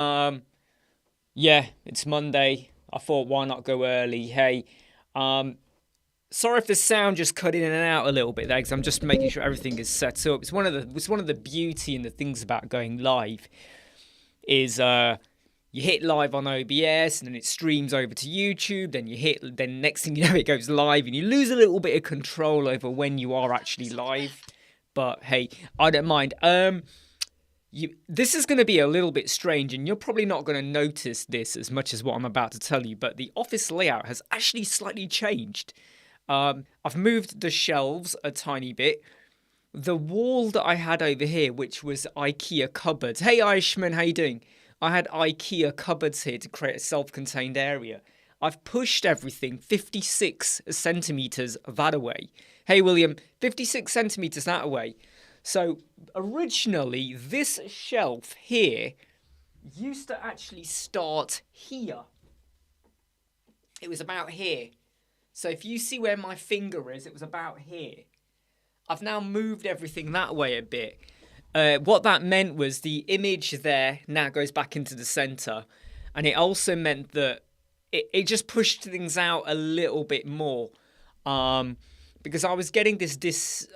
Yeah, it's Monday. I thought, why not go early? Hey, um, sorry if the sound just cut in and out a little bit there, because I'm just making sure everything is set up. It's one of the beauty and the things about going live is you hit live on OBS and then it streams over to YouTube. Then next thing you know, it goes live, and you lose a little bit of control over when you are actually live. But hey, I don't mind. This is going to be a little bit strange, and you're probably not going to notice this as much as what I'm about to tell you, but the office layout has actually slightly changed. I've moved the shelves a tiny bit. The wall that I had over here, which was IKEA cupboards. Hey, Aishman, how you doing? I had IKEA cupboards here to create a self-contained area. I've pushed everything 56 centimeters that way. Hey, William, 56 centimeters that way. So originally, this shelf here used to actually start here. It was about here. So if you see where my finger is, it was about here. I've now moved everything that way a bit. What that meant was the image there now goes back into the center. And it also meant that it just pushed things out a little bit more. Because I was getting this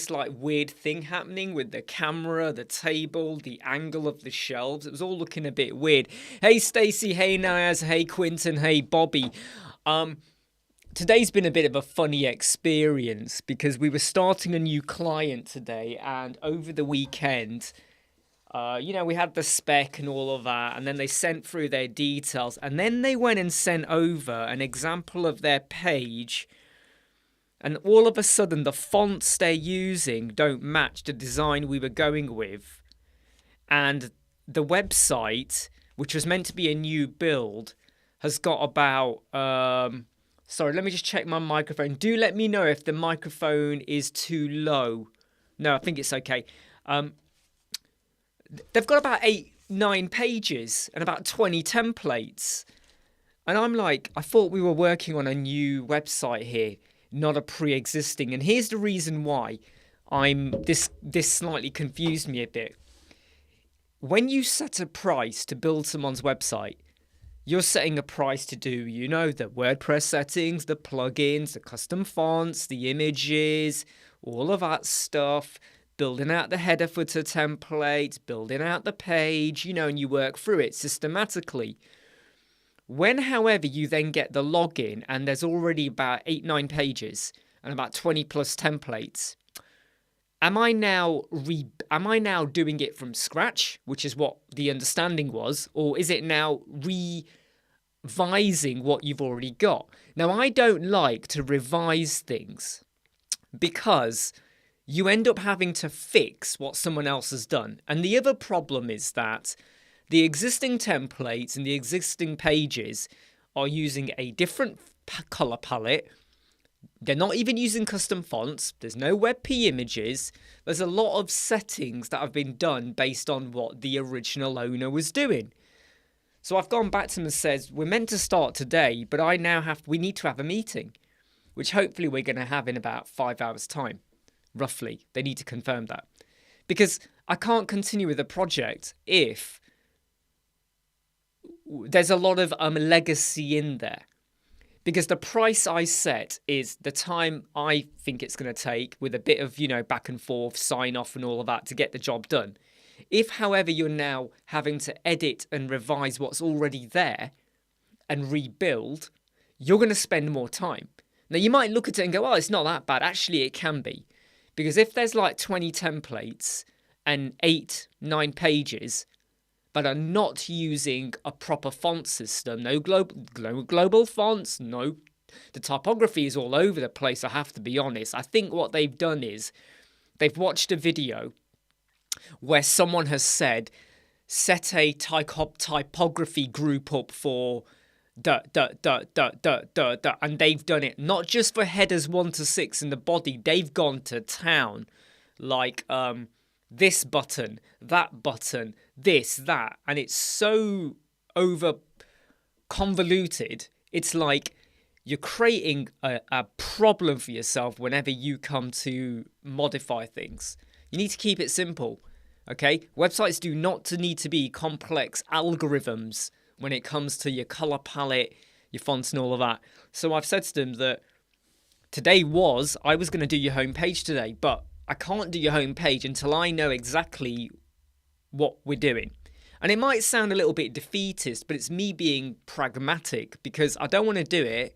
like weird thing happening with the camera, the table, the angle of the shelves. It was all looking a bit weird. Hey Stacy, hey Niaz, hey Quinton, hey Bobby. Today's been a bit of a funny experience because we were starting a new client today, and over the weekend, we had the spec and all of that, and then they sent through their details, and then they went and sent over an example of their page. And all of a sudden, the fonts they're using don't match the design we were going with. And the website, which was meant to be a new build, has got about... sorry, let me just check my microphone. Do let me know if the microphone is too low. No, I think it's okay. They've got about 8-9 pages and about 20 templates. And I'm like, I thought we were working on a new website here, not a pre-existing. And here's the reason why this slightly confused me a bit. When you set a price to build someone's website, you're setting a price to do, the WordPress settings, the plugins, the custom fonts, the images, all of that stuff, building out the header footer template, building out the page, and you work through it systematically. When, however, you then get the login and there's already about 8-9 pages and about 20 plus templates, am I now doing it from scratch, which is what the understanding was, or is it now revising what you've already got? Now, I don't like to revise things because you end up having to fix what someone else has done. And the other problem is that the existing templates and the existing pages are using a different color palette. They're not even using custom fonts. There's no WebP images. There's a lot of settings that have been done based on what the original owner was doing. So I've gone back to them and said, we're meant to start today, but we need to have a meeting, which hopefully we're going to have in about 5 hours time, roughly. They need to confirm that. Because I can't continue with the project if there's a lot of legacy in there. Because the price I set is the time I think it's going to take with a bit of, back and forth, sign off and all of that to get the job done. If, however, you're now having to edit and revise what's already there and rebuild, you're going to spend more time. Now, you might look at it and go, oh, it's not that bad. Actually, it can be. Because if there's like 20 templates and 8-9 pages, but are not using a proper font system, no global fonts, no, the typography is all over the place, I have to be honest. I think what they've done is they've watched a video where someone has said, set a typography group up for and they've done it not just for headers 1 to 6 in the body, they've gone to town, like this button, that button, this, that, and it's so over convoluted. It's like you're creating a problem for yourself whenever you come to modify things. You need to keep it simple. Okay, websites do not need to be complex algorithms when it comes to your color palette, your fonts and all of that. So I've said to them that I was going to do your homepage today, but I can't do your homepage until I know exactly what we're doing. And it might sound a little bit defeatist, but it's me being pragmatic, because I don't want to do it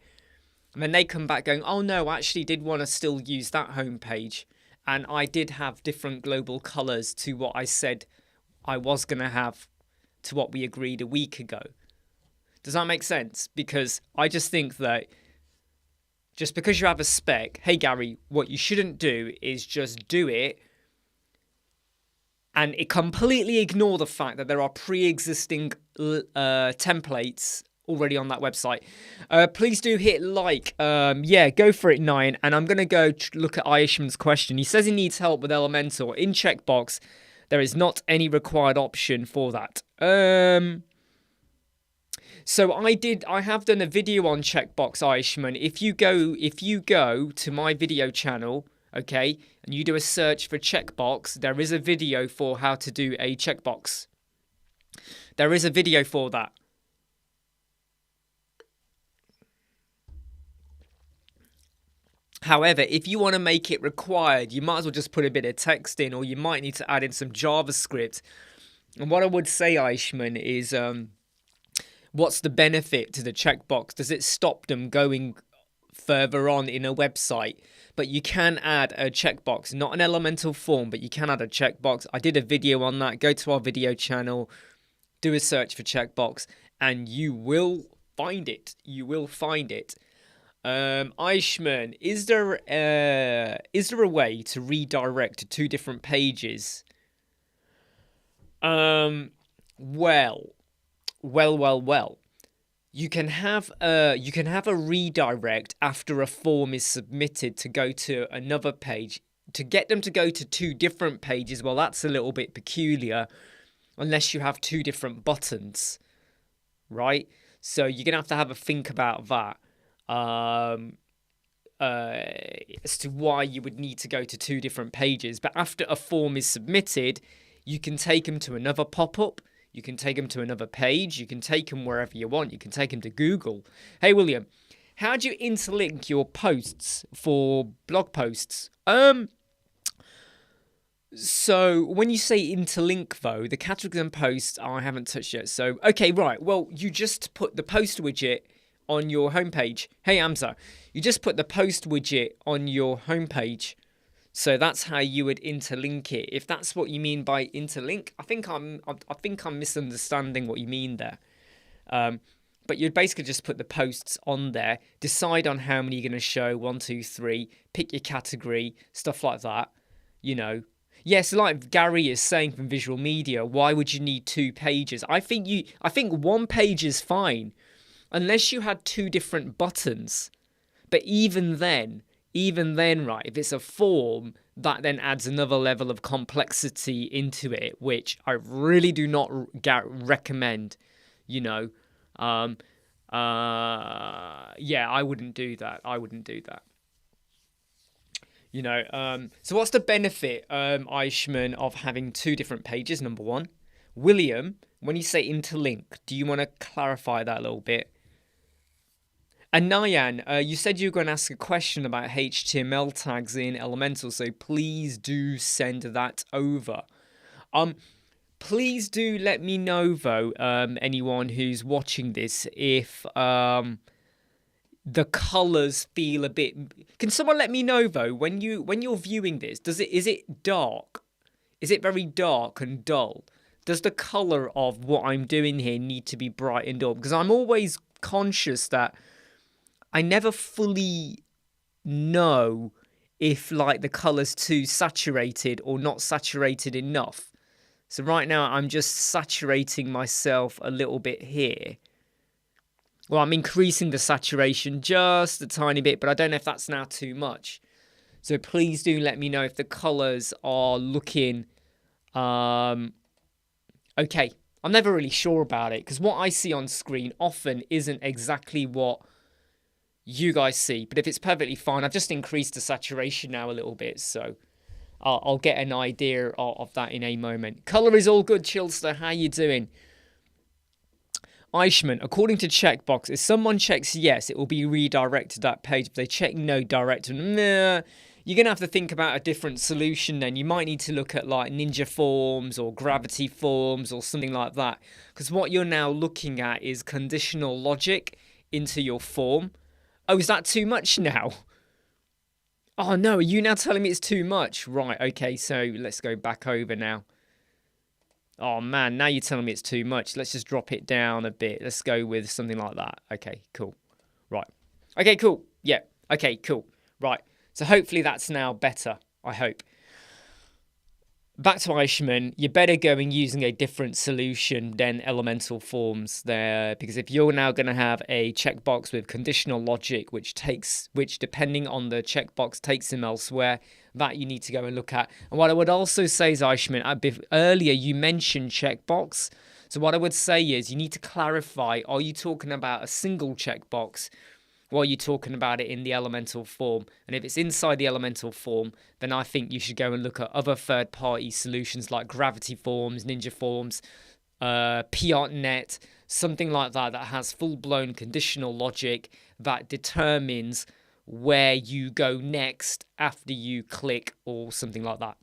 and then they come back going, oh no, I actually did want to still use that homepage, and I did have different global colors to what I said I was going to have, to what we agreed a week ago. Does that make sense? Because I just think that just because you have a spec, hey Gary, what you shouldn't do is just do it and it completely ignore the fact that there are pre-existing templates already on that website. Please do hit like. Yeah, go for it, 9. And I'm going to go look at Aishman's question. He says he needs help with Elementor. In checkbox, there is not any required option for that. So I have done a video on checkbox, Aishman. If you go to my video channel, okay, and you do a search for checkbox, there is a video for how to do a checkbox. There is a video for that. However, if you want to make it required, you might as well just put a bit of text in, or you might need to add in some JavaScript. And what I would say, Aishman, is what's the benefit to the checkbox? Does it stop them going further on in a website? But you can add a checkbox, not an Elementor form, but you can add a checkbox. I did a video on that. Go to our video channel, do a search for checkbox, and you will find it. You will find it. Aishman, is there a way to redirect to 2 different pages? Well. You can have a redirect after a form is submitted to go to another page. To get them to go to 2 different pages, well, that's a little bit peculiar, unless you have 2 different buttons, right? So you're gonna have a think about that. As to why you would need to go to 2 different pages. But after a form is submitted, you can take them to another pop-up, you can take them to another page, you can take them wherever you want, you can take them to Google. Hey William, how do you interlink your posts for blog posts? So when you say interlink though, the categories and posts I haven't touched yet. So okay, right, well, you just put the post widget on your homepage. Hey Amza, you just put the post widget on your homepage. So that's how you would interlink it. If that's what you mean by interlink, I think I'm misunderstanding what you mean there. But you'd basically just put the posts on there, decide on how many you're going to show, 1, 2, 3, pick your category, stuff like that. You know, yes, like Gary is saying from Visual Media, why would you need 2 pages? I think 1 page is fine, unless you had 2 different buttons. But even then, right, if it's a form, that then adds another level of complexity into it, which I really do not recommend, you know. Yeah, I wouldn't do that. You know, so what's the benefit, Aishman, of having 2 different pages, number 1? William, when you say interlink, do you want to clarify that a little bit? And Nyan, you said you were going to ask a question about HTML tags in Elementor, so please do send that over. Please do let me know, though, anyone who's watching this, if the colours feel a bit... Can someone let me know, though, when you're viewing this, is it dark? Is it very dark and dull? Does the colour of what I'm doing here need to be brightened up? Because I'm always conscious that I never fully know if like the colour's too saturated or not saturated enough. So right now I'm just saturating myself a little bit here. Well, I'm increasing the saturation just a tiny bit, but I don't know if that's now too much. So please do let me know if the colours are looking okay. I'm never really sure about it, because what I see on screen often isn't exactly what you guys see. But if it's perfectly fine, I've just increased the saturation now a little bit. So I'll get an idea of that in a moment. Color is all good, Chilster. How you doing? Eichmann, according to checkbox, if someone checks yes, it will be redirected to that page. If they check no, direct to nah, you're going to have to think about a different solution then. You might need to look at like Ninja Forms or Gravity Forms or something like that. Because what you're now looking at is conditional logic into your form. Oh, is that too much now? Oh no, are you now telling me it's too much? Right, okay, so let's go back over now. Oh man, now you're telling me it's too much. Let's just drop it down a bit. Let's go with something like that. Okay, cool. Right. Okay, cool. Yeah. Okay, cool. Right. So hopefully that's now better. I hope. Back to Eichmann, you're better going using a different solution than elemental forms there, because if you're now going to have a checkbox with conditional logic, which depending on the checkbox takes them elsewhere, that you need to go and look at. And what I would also say is, Eichmann, earlier you mentioned checkbox. So what I would say is you need to clarify, are you talking about a single checkbox? Or are you talking about it in the elemental form? And if it's inside the elemental form, then I think you should go and look at other third-party solutions like Gravity Forms, Ninja Forms, P.net, something like that that has full-blown conditional logic that determines where you go next after you click or something like that.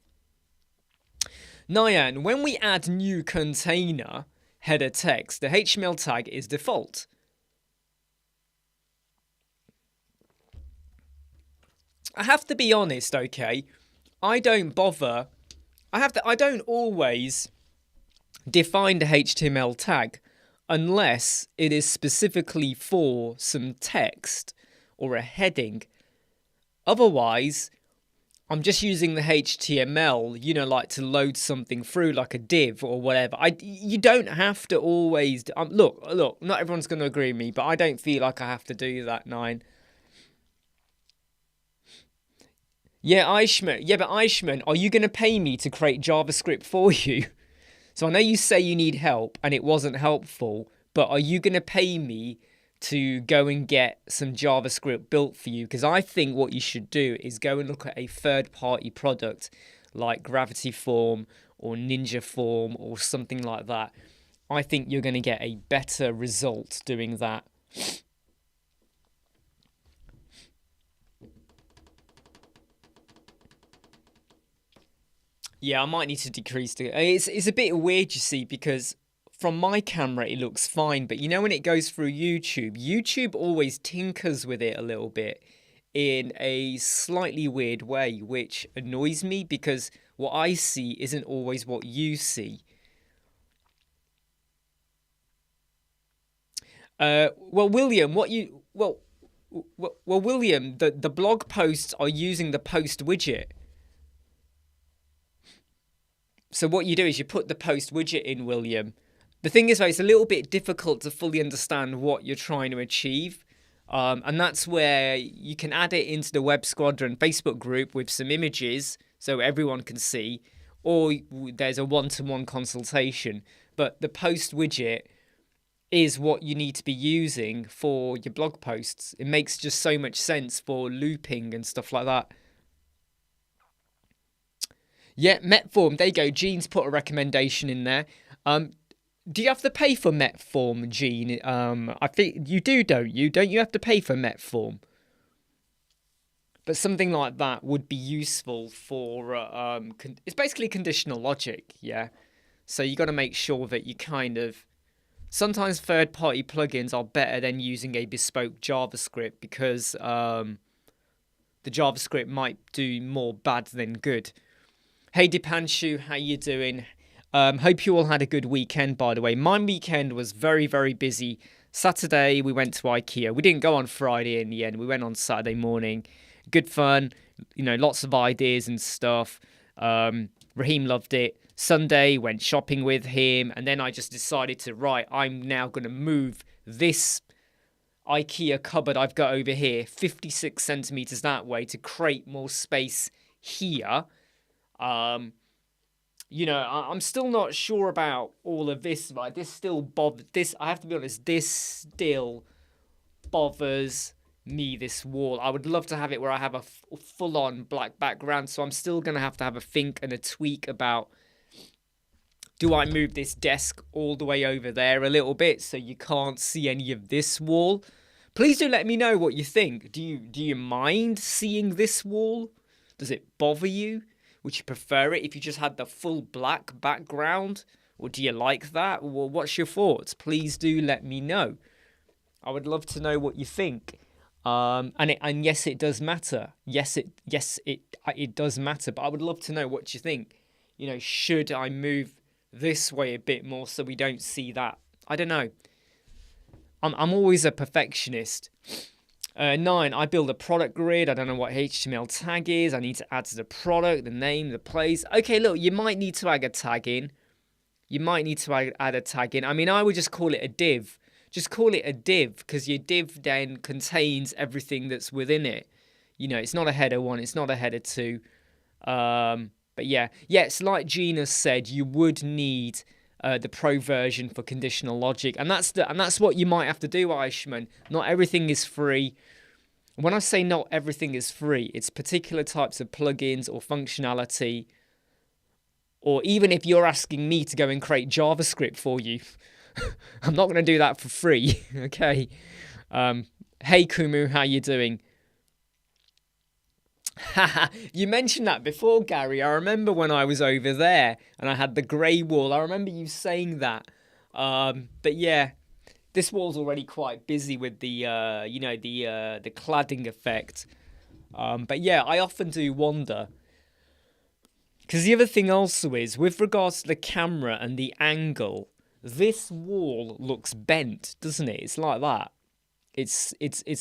Nyan, when we add new container header text, the HTML tag is default. I have to be honest, okay? I don't bother. I don't always define the HTML tag unless it is specifically for some text or a heading. Otherwise, I'm just using the HTML, you know, like to load something through like a div or whatever. You don't have to always... look, not everyone's going to agree with me, but I don't feel like I have to do that, Nine. Yeah, Eichmann, are you going to pay me to create JavaScript for you? So I know you say you need help and it wasn't helpful, but are you going to pay me to go and get some JavaScript built for you? Because I think what you should do is go and look at a third-party product like Gravity Form or Ninja Form or something like that. I think you're going to get a better result doing that. Yeah, I might need to decrease the... It's a bit weird, you see, because from my camera it looks fine, but you know when it goes through YouTube always tinkers with it a little bit in a slightly weird way, which annoys me because what I see isn't always what you see. Well, William, William, the blog posts are using the post widget. So what you do is you put the post widget in, William. The thing is, though, it's a little bit difficult to fully understand what you're trying to achieve. And that's where you can add it into the Web Squadron Facebook group with some images so everyone can see. Or there's a one-to-one consultation. But the post widget is what you need to be using for your blog posts. It makes just so much sense for looping and stuff like that. Yeah, Metform, there you go. Gene's put a recommendation in there. Do you have to pay for Metform, Gene? I think you do, don't you? Don't you have to pay for Metform? But something like that would be useful for... it's basically conditional logic, yeah? So you got to make sure that you kind of... Sometimes third-party plugins are better than using a bespoke JavaScript because the JavaScript might do more bad than good. Hey Dipanshu, how you doing? Hope you all had a good weekend, by the way. My weekend was very, very busy. Saturday, we went to IKEA. We didn't go on Friday in the end. We went on Saturday morning. Good fun. You know, lots of ideas and stuff. Raheem loved it. Sunday, went shopping with him. And then I just decided I'm now going to move this IKEA cupboard I've got over here 56 centimeters that way to create more space here. You know, I'm still not sure about all of this, right? I have to be honest, this still bothers me this wall. I would love to have it where I have a full-on black background, so I'm still going to have a think and a tweak about, do I move this desk all the way over there a little bit so you can't see any of this wall? Please do let me know what you think. Do you mind seeing this wall? Does it bother you? Would you prefer it if you just had the full black background? Or do you like that? Well, what's your thoughts? Please do let me know. I would love to know what you think. And yes, it does matter. Yes, it does matter. But I would love to know what you think. You know, should I move this way a bit more so we don't see that? I don't know. I'm always a perfectionist. 9, I build a product grid. I don't know what HTML tag is. I need to add to the product, the name, the place. Okay, look, you might need to add a tag in. Add a tag in. I mean, I would just call it a div. Just call it a div, because your div then contains everything that's within it. You know, it's not a header 1, it's not a header 2. But yeah, it's like Gina said, you would need the pro version for conditional logic, and that's what you might have to do, Aishman. Not everything is free. When I say not everything is free, it's particular types of plugins or functionality, or even if you're asking me to go and create JavaScript for you, I'm not going to do that for free. Okay. Hey Kumu, how you doing? You mentioned that before, Gary. I remember when I was over there and I had the grey wall. I remember you saying that. But yeah, this wall's already quite busy with the the cladding effect. But yeah, I often do wonder, because the other thing also is, with regards to the camera and the angle, this wall looks bent, doesn't it? It's like that. It's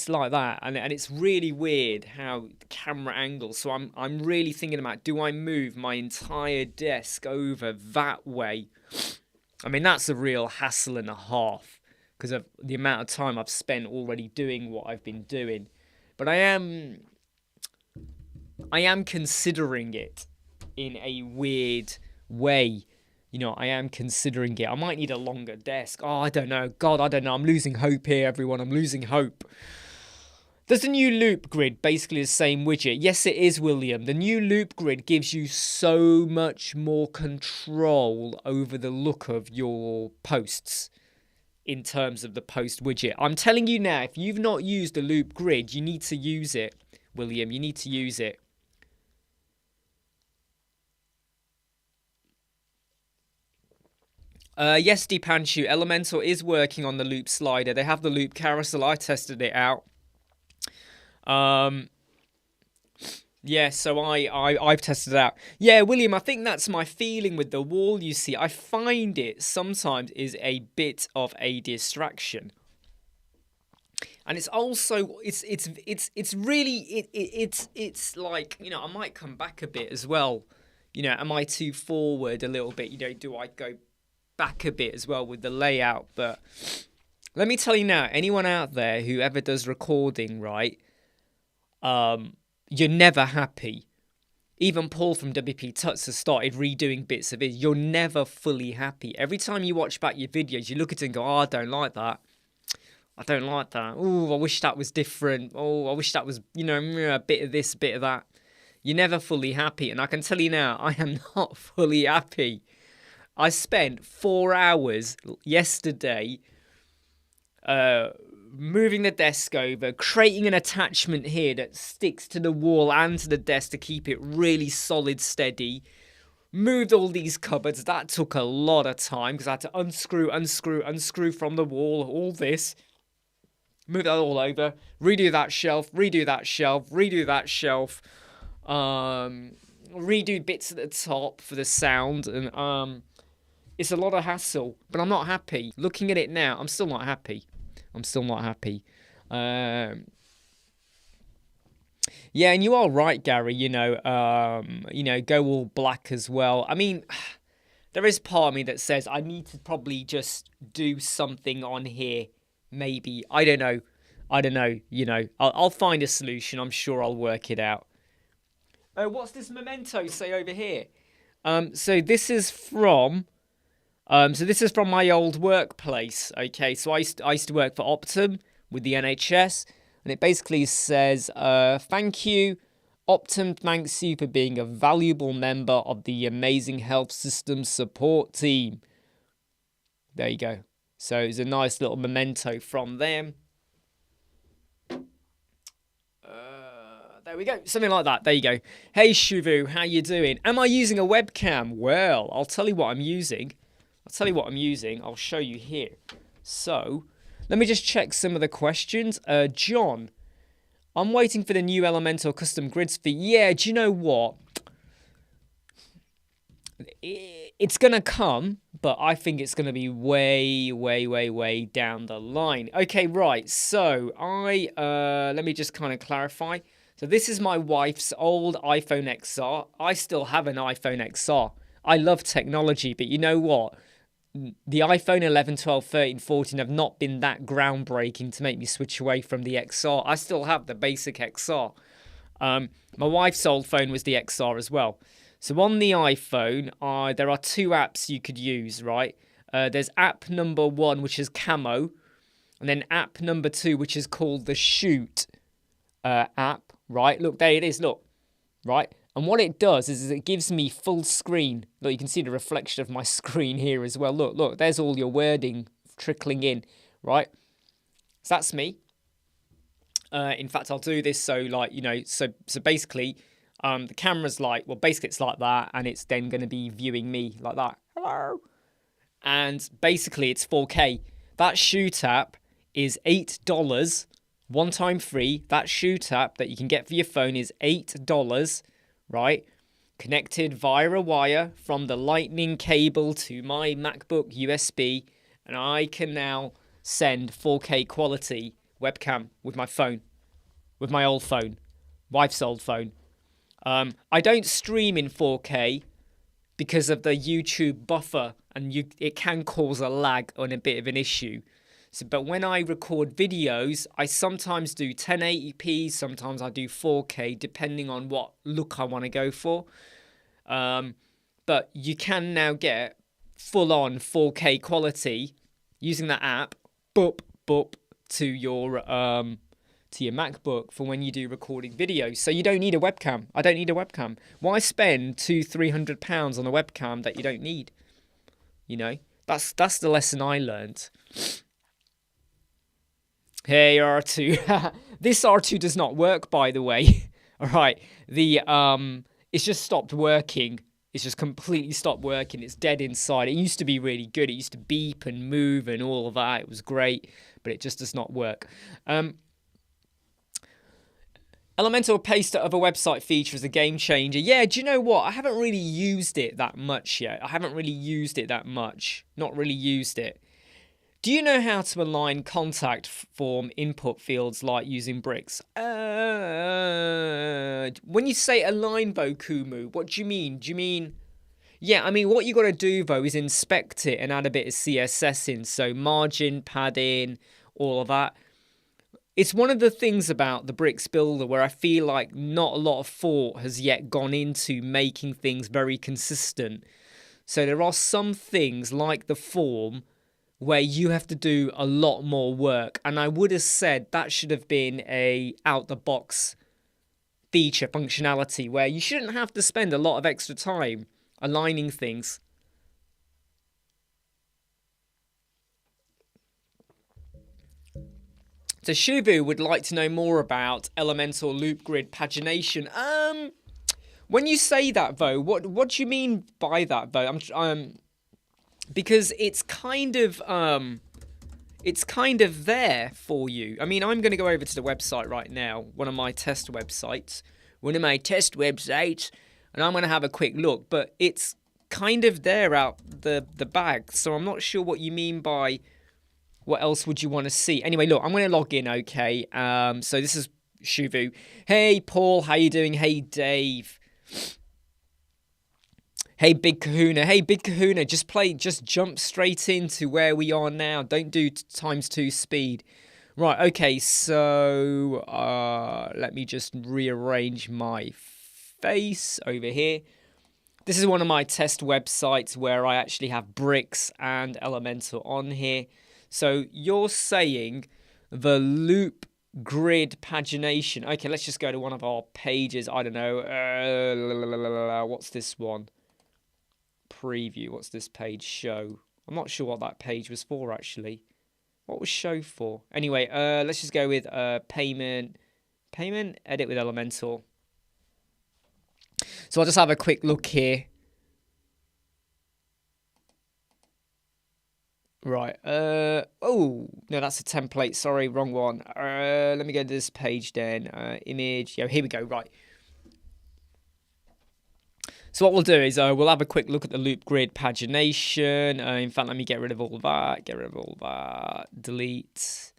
like that, and it's really weird how the camera angle. So I'm really thinking about, do I move my entire desk over that way? I mean, that's a real hassle and a half, because of the amount of time I've spent already doing what I've been doing. But I am considering it in a weird way. You know, I am considering it. I might need a longer desk. Oh, I don't know. God, I don't know. I'm losing hope here, everyone. I'm losing hope. Does the new loop grid basically the same widget? Yes, it is, William. The new loop grid gives you so much more control over the look of your posts in terms of the post widget. I'm telling you now, if you've not used the loop grid, you need to use it, William. You need to use it. Yes, Deepanshu, Elementor is working on the loop slider. They have the loop carousel. I tested it out. Yeah, so I've tested it out. Yeah, William, I think that's my feeling with the wall, you see. I find it sometimes is a bit of a distraction. And it's also, it's really, it's like, you know, I might come back a bit as well. You know, am I too forward a little bit? You know, do I go back a bit as well with the layout? But let me tell you now, anyone out there who ever does recording, right, you're never happy. Even Paul from WP Tuts has started redoing bits of it. You're never fully happy. Every time you watch back your videos, you look at it and go, oh, I don't like that. I don't like that. Oh, I wish that was different. Oh, I wish that was, you know, a bit of this, bit of that. You're never fully happy. And I can tell you now, I am not fully happy. I spent 4 hours yesterday moving the desk over, creating an attachment here that sticks to the wall and to the desk to keep it really solid, steady. Moved all these cupboards. That took a lot of time because I had to unscrew from the wall, all this. Move that all over, redo that shelf, redo that shelf, redo bits at the top for the sound, and it's a lot of hassle, but I'm not happy. Looking at it now, I'm still not happy. Yeah, and you are right, Gary. You know, go all black as well. I mean, there is part of me that says I need to probably just do something on here. Maybe, I don't know. You know, I'll find a solution. I'm sure I'll work it out. What's this memento say over here? So this is from my old workplace. Okay, so I used to work for Optum with the NHS. And it basically says, thank you. Optum thanks you for being a valuable member of the amazing health system support team. There you go. So it's a nice little memento from them. There we go. Something like that. There you go. Hey, Shuvu, how you doing? Am I using a webcam? Well, I'll tell you what I'm using. I'll show you here. So, let me just check some of the questions. John, I'm waiting for the new Elementor custom grids for... Yeah, do you know what? It's going to come, but I think it's going to be way down the line. Okay, right. So, let me just kind of clarify. So this is my wife's old iPhone XR. I still have an iPhone XR. I love technology, but you know what? The iPhone 11, 12, 13, 14 have not been that groundbreaking to make me switch away from the XR. I still have the basic XR. My wife's old phone was the XR as well. So on the iPhone, there are two apps you could use, right? There's app number 1, which is Camo, and then app number 2, which is called the Shoot app. Right, look, there it is, look, right? And what it does is it gives me full screen. Look, you can see the reflection of my screen here as well. Look, there's all your wording trickling in, right? So that's me. In fact, I'll do this so, like, you know, so basically, the camera's like, well, basically it's like that, and it's then going to be viewing me like that. Hello. And basically it's 4K. That Shoot app is $8. One time free. That Shoot app that you can get for your phone is $8, right? Connected via a wire from the lightning cable to my MacBook USB, and I can now send 4K quality webcam with my phone, with my old phone, wife's old phone. I don't stream in 4K because of the YouTube buffer, and it can cause a lag and a bit of an issue. So, but when I record videos, I sometimes do 1080p, sometimes I do 4K, depending on what look I want to go for. But you can now get full-on 4K quality using that app, boop, to your MacBook for when you do recording videos. So you don't need a webcam. I don't need a webcam. Why spend £200-300 on a webcam that you don't need? You know, that's the lesson I learned. Hey, R2. This R2 does not work, by the way. All right. It's just stopped working. It's just completely stopped working. It's dead inside. It used to be really good. It used to beep and move and all of that. It was great, but it just does not work. Elementor paste of a website feature is a game changer. Yeah, do you know what? I haven't really used it that much yet. Not really used it. Do you know how to align contact form input fields like using bricks? When you say align, Kumu, what do you mean? Do you mean... Yeah, I mean, what you got to do, though, is inspect it and add a bit of CSS in. So margin, padding, all of that. It's one of the things about the Bricks Builder where I feel like not a lot of thought has yet gone into making things very consistent. So there are some things like the form where you have to do a lot more work. And I would have said that should have been a out-the-box feature functionality where you shouldn't have to spend a lot of extra time aligning things. So Shuvu would like to know more about Elementor loop grid pagination. When you say that, though, what do you mean by that, though? Because it's kind of there for you. I mean, I'm going to go over to the website right now, one of my test websites, and I'm going to have a quick look. But it's kind of there out the bag, so I'm not sure what you mean by what else would you want to see. Anyway, look, I'm going to log in, okay? So this is Shuvu. Hey, Paul, how you doing? Hey, Dave. Hey, Big Kahuna. Hey, Big Kahuna, just jump straight into where we are now. Don't do ×2 speed. Right, okay, so let me just rearrange my face over here. This is one of my test websites where I actually have bricks and Elementor on here. So you're saying the loop grid pagination. Okay, let's just go to one of our pages. I don't know. What's this one? Preview. What's this page? Show. I'm not sure what that page was for, actually. What was show for? Anyway, let's just go with payment. Payment, edit with Elementor. So I'll just have a quick look here. Right. Oh, no, that's a template. Sorry, wrong one. Let me go to this page then. Image. Yeah, here we go. Right. So what we'll do is we'll have a quick look at the loop grid pagination. In fact, let me get rid of all that. Get rid of all that. Delete.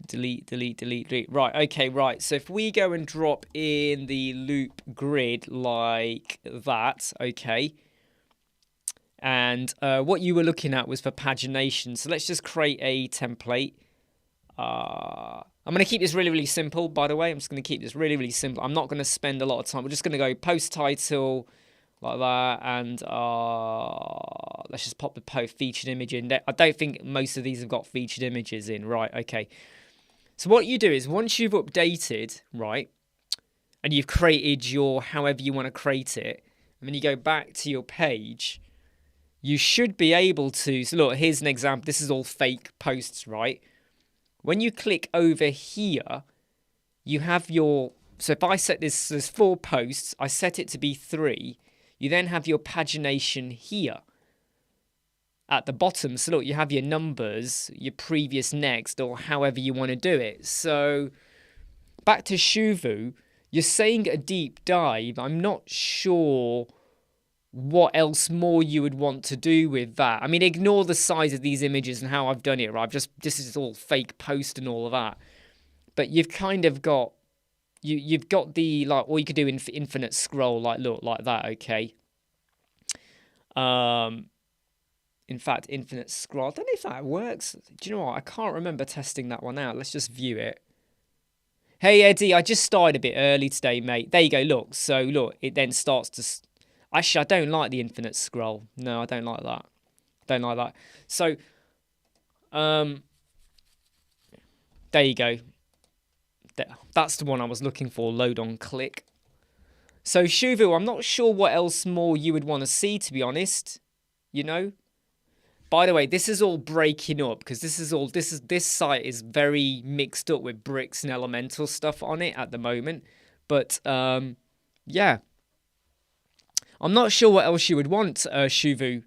Delete. Right. Okay. Right. So if we go and drop in the loop grid like that, okay. And what you were looking at was for pagination. So let's just create a template. I'm going to keep this really, really simple, by the way. I'm just going to keep this really, really simple. I'm not going to spend a lot of time. We're just going to go post title like that. And let's just pop the post featured image in there. I don't think most of these have got featured images in. Right, okay. So what you do is once you've updated, right, and you've created your however you want to create it, and then you go back to your page, you should be able to, so look, here's an example. This is all fake posts, right? When you click over here, you have your, so if I set this, there's 4 posts, I set it to be 3, you then have your pagination here at the bottom. So look, you have your numbers, your previous, next, or however you want to do it. So back to Shuvu, you're saying a deep dive. I'm not sure what else more you would want to do with that. I mean, ignore the size of these images and how I've done it, right? This is all fake post and all of that. But you've kind of got, you've got the, like, or you could do infinite scroll, like, look, like that, okay? In fact, infinite scroll, I don't know if that works. Do you know what? I can't remember testing that one out. Let's just view it. Hey, Eddie, I just started a bit early today, mate. There you go, look. So, look, it then starts to... Actually, I don't like the infinite scroll. No, I don't like that. Don't like that. So, there you go. That's the one I was looking for. Load on click. So, Shuvu, I'm not sure what else more you would want to see, to be honest. You know? By the way, this is all breaking up because this site is very mixed up with bricks and Elementor stuff on it at the moment. But, yeah. I'm not sure what else you would want, Shuvu.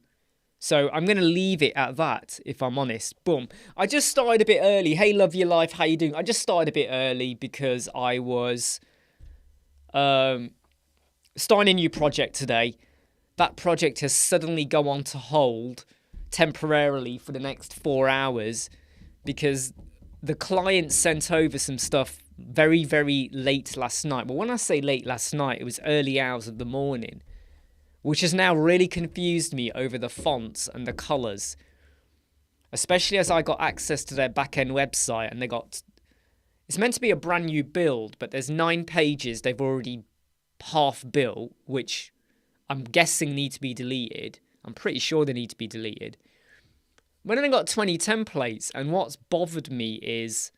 So I'm going to leave it at that, if I'm honest. Boom. I just started a bit early. Hey, love your life. How you doing? I just started a bit early because I was starting a new project today. That project has suddenly gone on to hold temporarily for the next 4 hours because the client sent over some stuff very, very late last night. But when I say late last night, it was early hours of the morning, which has now really confused me over the fonts and the colours, especially as I got access to their back-end website and they got... It's meant to be a brand new build, but there's 9 pages they've already half built, which I'm guessing need to be deleted. I'm pretty sure they need to be deleted. But then they got 20 templates, and what's bothered me is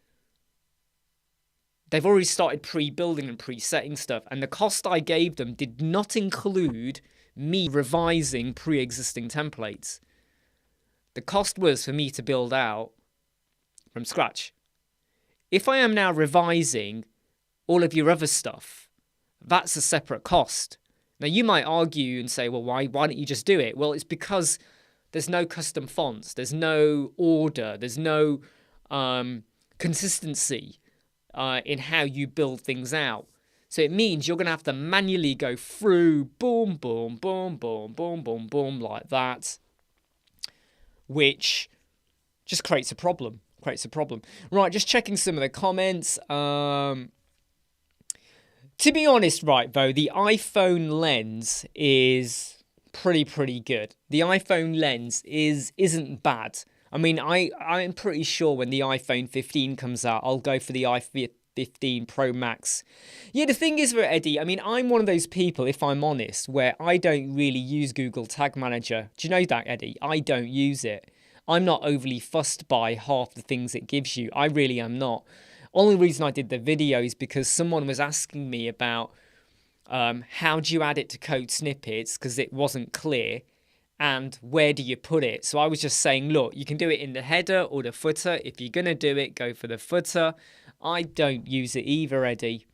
they've already started pre-building and pre-setting stuff, and the cost I gave them did not include me revising pre-existing templates. The cost was for me to build out from scratch. If I am now revising all of your other stuff, that's a separate cost. Now, you might argue and say, well, why don't you just do it? Well, it's because there's no custom fonts, there's no order, there's no consistency in how you build things out. So it means you're going to have to manually go through, boom, boom, boom, boom, boom, boom, boom, like that, which just creates a problem. Right, just checking some of the comments. To be honest, right, though, the iPhone lens is pretty good. The iPhone lens isn't bad. I mean, I'm pretty sure when the iPhone 15 comes out, I'll go for the iPhone 15 Pro Max. Yeah, the thing is, Eddie, I mean, I'm one of those people, if I'm honest, where I don't really use Google Tag Manager. Do you know that, Eddie? I don't use it. I'm not overly fussed by half the things it gives you. I really am not. Only reason I did the video is because someone was asking me about how do you add it to code snippets because it wasn't clear, and where do you put it? So I was just saying, look, you can do it in the header or the footer. If you're going to do it, go for the footer. I don't use it either, Eddie.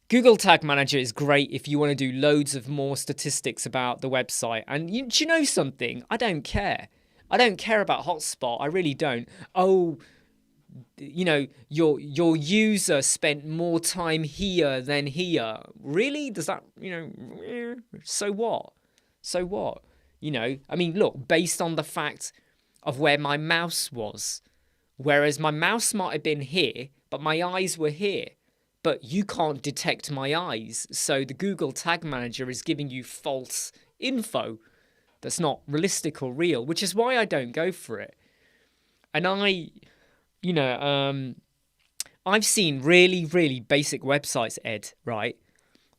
Google Tag Manager is great if you want to do loads of more statistics about the website. And do you know something? I don't care. I don't care about hotspot. I really don't. Oh, you know, your user spent more time here than here. Really? Does that, you know, so what? So what? You know, I mean, look, based on the fact of where my mouse was, whereas my mouse might have been here, but my eyes were here. But you can't detect my eyes. So the Google Tag Manager is giving you false info that's not realistic or real, which is why I don't go for it. And I've seen really, really basic websites, Ed, right,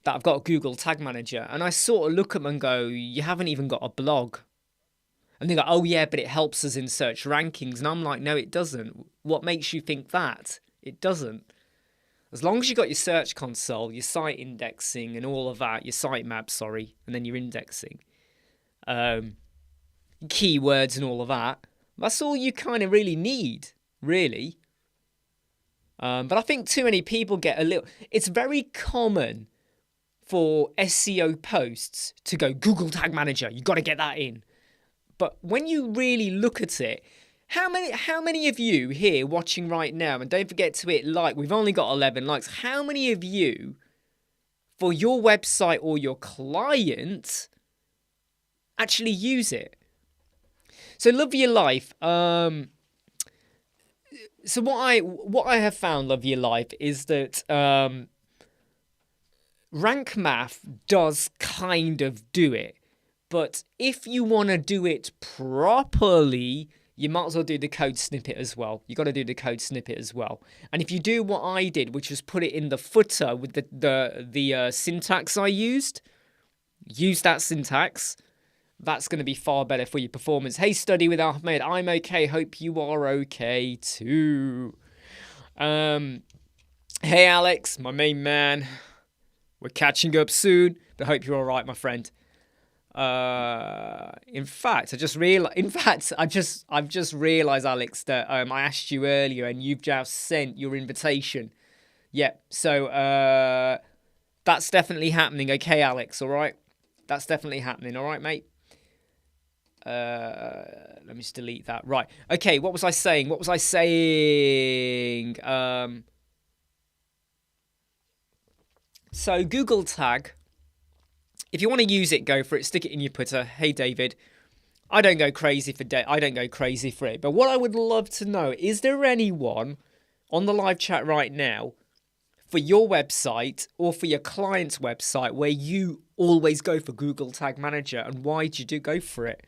that I've got a Google Tag Manager, and I sort of look at them and go, you haven't even got a blog. And they go, oh yeah, but it helps us in search rankings. And I'm like, no, it doesn't. What makes you think that? It doesn't. As long as you got your search console, your site indexing and all of that, your sitemap, sorry, and then your indexing, keywords and all of that, that's all you kind of really need, really. But I think too many people get a little... It's very common for SEO posts to go, Google Tag Manager, you got to get that in. But when you really look at it, how many of you here watching right now, and don't forget to hit like, we've only got 11 likes, how many of you, for your website or your client, actually use it? So Love Your Life, so what I have found, Love Your Life, is that Rank Math does kind of do it. But if you want to do it properly, you might as well do the code snippet as well. You got to do the code snippet as well. And if you do what I did, which was put it in the footer with the syntax I used, use that syntax. That's going to be far better for your performance. Hey, Study with Ahmed. I'm okay. Hope you are okay too. Hey, Alex, my main man. We're catching up soon, but hope you're all right, my friend. In fact, I've just realized, Alex, that I asked you earlier, and you've just sent your invitation. Yeah, so that's definitely happening. Okay, Alex. All right, that's definitely happening. All right, mate. Let me just delete that. Right. Okay. What was I saying? So Google Tag. If you want to use it, go for it. Stick it in your footer. Hey, David. I don't go crazy for it. But what I would love to know, is there anyone on the live chat right now for your website or for your client's website where you always go for Google Tag Manager, and why did you go for it?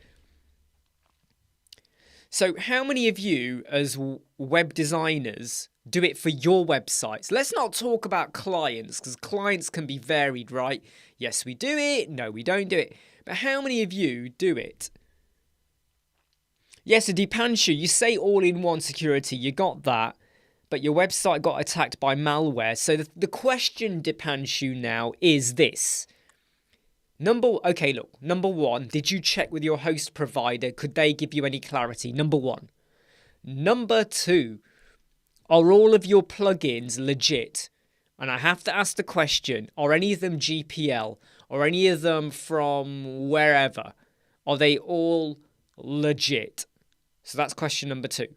So how many of you as web designers do it for your websites? Let's not talk about clients, because clients can be varied, right? Yes, we do it. No, we don't do it. But how many of you do it? Yes, Deepanshu, you say all-in-one security. You got that. But your website got attacked by malware. So the question, Deepanshu, now is this. Number one, did you check with your host provider? Could they give you any clarity? Number one. Number two, are all of your plugins legit? And I have to ask the question, are any of them GPL? Or any of them from wherever? Are they all legit? So that's question number two,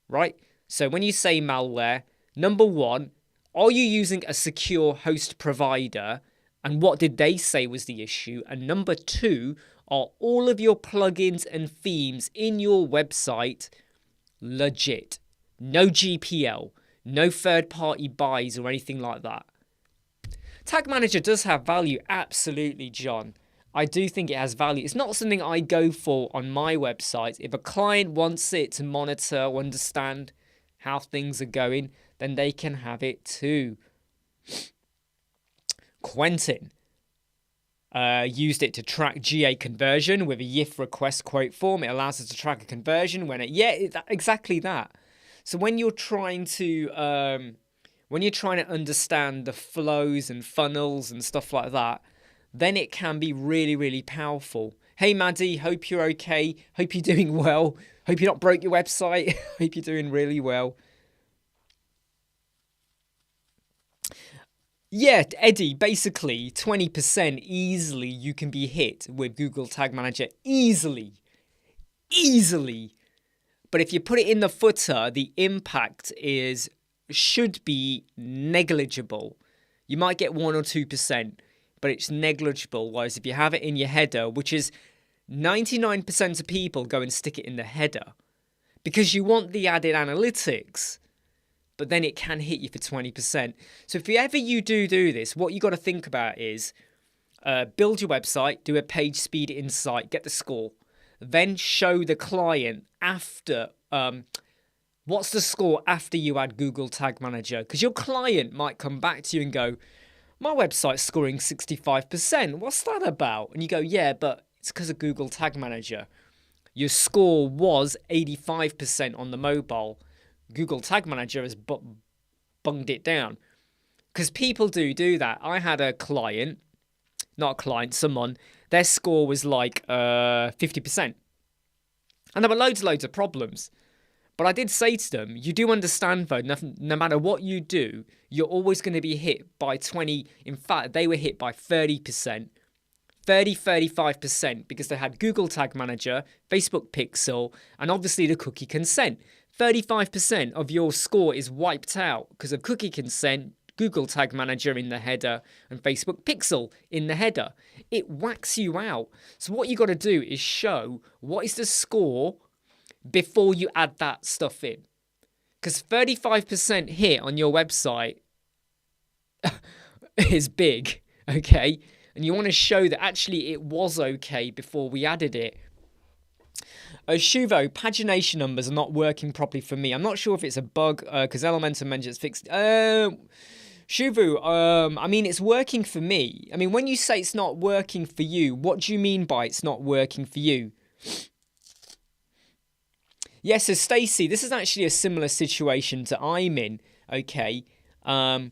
right? So when you say malware, number one, are you using a secure host provider? And what did they say was the issue? And number two, are all of your plugins and themes in your website legit? No GPL, no third-party buys or anything like that. Tag Manager does have value, absolutely, John. I do think it has value. It's not something I go for on my website. If a client wants it to monitor, understand how things are going, then they can have it too. Quentin. used it to track GA conversion with a YIF request quote form. It allows us to track a conversion when exactly that. So when you're trying to understand the flows and funnels and stuff like that, then it can be really, really powerful. Hey, Maddie, hope you're okay. Hope you're doing well. Hope you not broke your website. Hope you're doing really well. Yeah, Eddie, basically 20% easily you can be hit with Google Tag Manager. Easily. But if you put it in the footer, the impact should be negligible. You might get 1 or 2%, but it's negligible. Whereas if you have it in your header, which is 99% of people go and stick it in the header because you want the added analytics, but then it can hit you for 20%. So if ever you do this, what you got to think about is build your website, do a page speed insight, get the score, then show the client after what's the score after you add Google Tag Manager, because your client might come back to you and go, my website's scoring 65%. What's that about? And you go, yeah, but it's because of Google Tag Manager. Your score was 85% on the mobile. Google Tag Manager has bunged it down. Because people do that. I had a client, someone, their score was like 50%. And there were loads of problems. But I did say to them, you do understand though, no matter what you do, you're always going to be hit by 20. In fact, they were hit by 30%, 35%, because they had Google Tag Manager, Facebook Pixel, and obviously the cookie consent. 35% of your score is wiped out because of cookie consent, Google Tag Manager in the header, and Facebook Pixel in the header. It whacks you out. So what you got to do is show what is the score before you add that stuff in. Because 35% hit on your website is big, okay? And you want to show that actually it was okay before we added it. Shuvo, pagination numbers are not working properly for me. I'm not sure if it's a bug because Elementor mentioned it's fixed. Shuvu, I mean, it's working for me. I mean, when you say it's not working for you, what do you mean by it's not working for you? Yes, so Stacey, this is actually a similar situation to I'm in, okay? My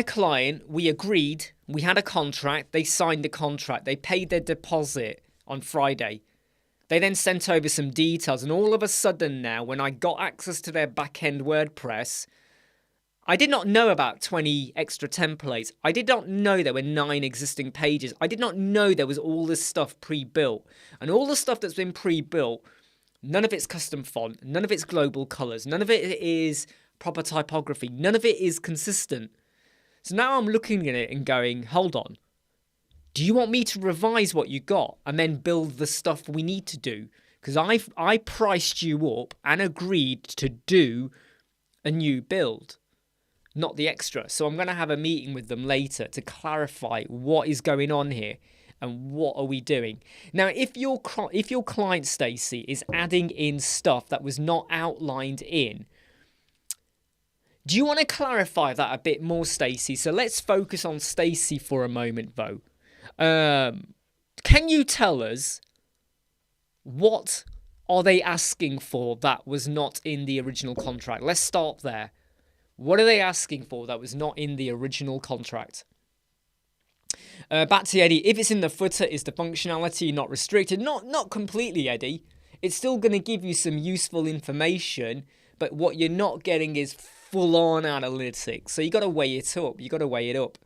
client, we agreed, we had a contract, they signed the contract, they paid their deposit on Friday. They then sent over some details, and all of a sudden now, when I got access to their back-end WordPress, I did not know about 20 extra templates. I did not know there were 9 existing pages. I did not know there was all this stuff pre-built. And all the stuff that's been pre-built, none of it's custom font, none of it's global colors, none of it is proper typography, none of it is consistent. So now I'm looking at it and going, hold on. Do you want me to revise what you got and then build the stuff we need to do? Because I priced you up and agreed to do a new build, not the extra. So I'm going to have a meeting with them later to clarify what is going on here and what are we doing. Now, if your client, Stacey, is adding in stuff that was not outlined in, do you want to clarify that a bit more, Stacey? So let's focus on Stacey for a moment, though. Can you tell us what are they asking for that was not in the original contract? Let's start there. What are they asking for that was not in the original contract? Back to Eddie. If it's in the footer, is the functionality not restricted? Not completely, Eddie. It's still going to give you some useful information, but what you're not getting is full-on analytics. So you got to weigh it up. You got to weigh it up.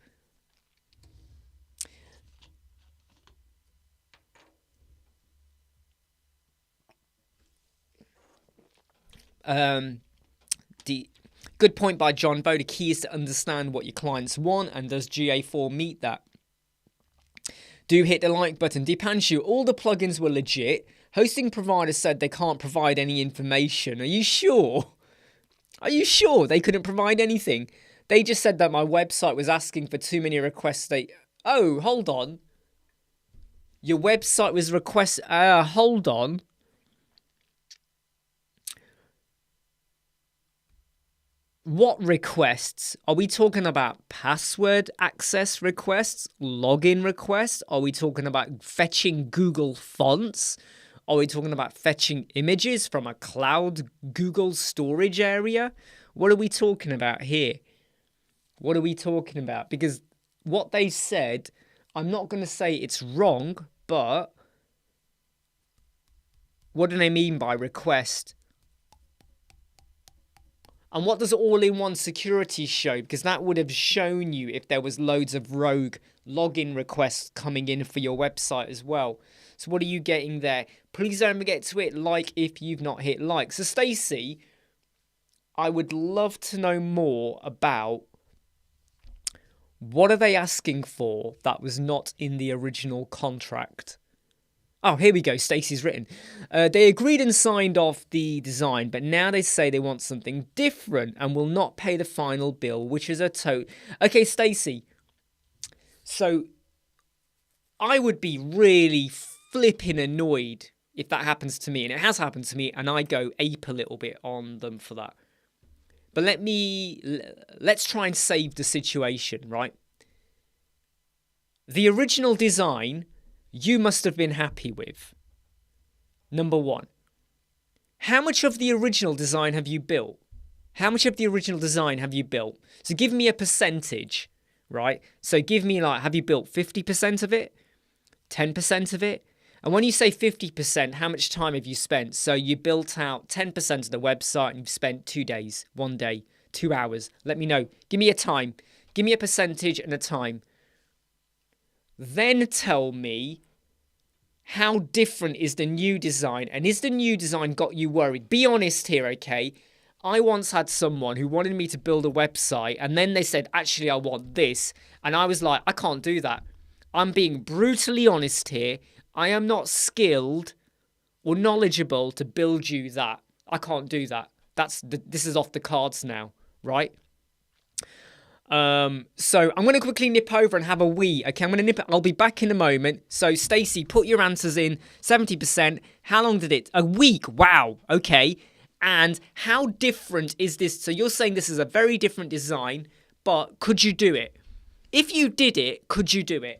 The good point by John Bo. The key is to understand what your clients want, and does GA4 meet that? Do hit the like button. Deepanshu, all the plugins were legit. Hosting providers said they can't provide any information. Are you sure? Are you sure they couldn't provide anything? They just said that my website was asking for too many requests. Oh, hold on. Your website was hold on. What requests? Are we talking about password access requests, login requests? Are we talking about fetching Google fonts? Are we talking about fetching images from a cloud Google storage area? What are we talking about here? What are we talking about? Because what they said, I'm not going to say it's wrong, but what do they mean by request? And what does all-in-one security show? Because that would have shown you if there was loads of rogue login requests coming in for your website as well. So what are you getting there? Please don't forget to hit like if you've not hit like. So Stacey, I would love to know more about what are they asking for that was not in the original contract. Oh, here we go. Stacey's written. They agreed and signed off the design, but now they say they want something different and will not pay the final bill, which is a Okay, Stacey. So I would be really flipping annoyed if that happens to me, and it has happened to me, and I go ape a little bit on them for that. But let's try and save the situation, right? The original design you must have been happy with. Number one. How much of the original design have you built? How much of the original design have you built? So give me a percentage, right? So give me have you built 50% of it? 10% of it? And when you say 50%, how much time have you spent? So you built out 10% of the website and you've spent 2 days, 1 day, 2 hours. Let me know. Give me a time. Give me a percentage and a time. Then tell me how different is the new design, and is the new design got you worried? Be honest here, okay? I once had someone who wanted me to build a website, and then they said, actually, I want this. And I was like, I can't do that. I'm being brutally honest here. I am not skilled or knowledgeable to build you that. I can't do that. This is off the cards now, right? So I'm going to quickly nip over and have a wee. Okay, I'm going to nip it. I'll be back in a moment. So Stacey, put your answers in. 70%. How long did it? A week. Wow. Okay. And how different is this? So you're saying this is a very different design, but could you do it? If you did it, could you do it?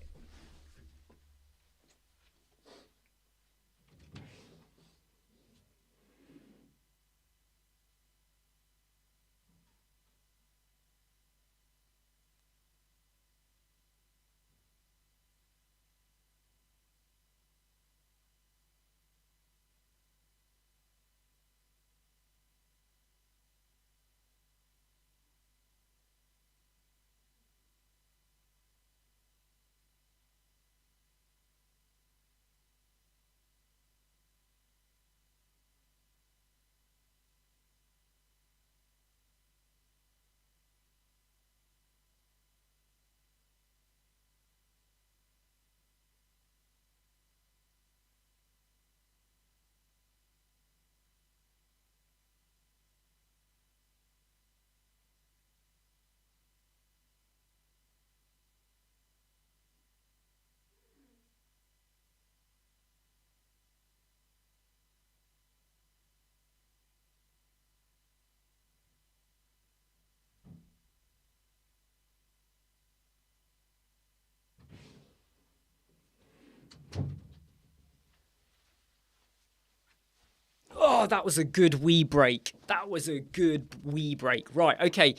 Oh, that was a good wee break. That was a good wee break. Right, okay.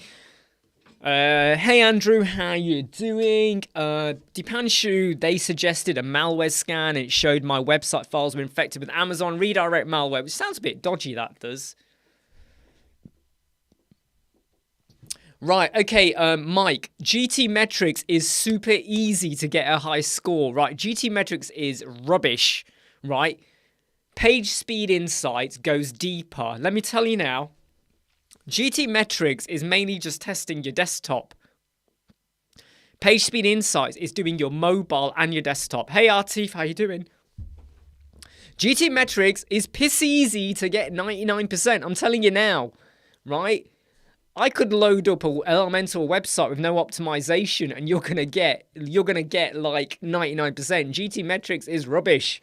Hey Andrew, how you doing? Dipanshu, they suggested a malware scan and it showed my website files were infected with Amazon redirect malware, which sounds a bit dodgy, that does. Right, okay, Mike, GT Metrics is super easy to get a high score, right? GT Metrics is rubbish, right? Page Speed Insights goes deeper. Let me tell you now, GT Metrics is mainly just testing your desktop. Page Speed Insights is doing your mobile and your desktop. Hey Artif, how you doing? GT Metrics is piss easy to get 99%. I'm telling you now, right? I could load up an Elementor website with no optimization, and you're gonna get like 99%. GT Metrics is rubbish.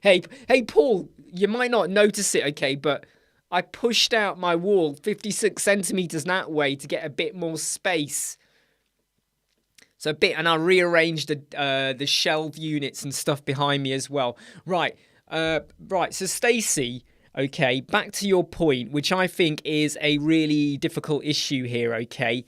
hey Paul, you might not notice it, okay, but I pushed out my wall 56 centimeters that way to get a bit more space. So and I rearranged the shelf units and stuff behind me as well. Right. So Stacey, okay, back to your point, which I think is a really difficult issue here, okay?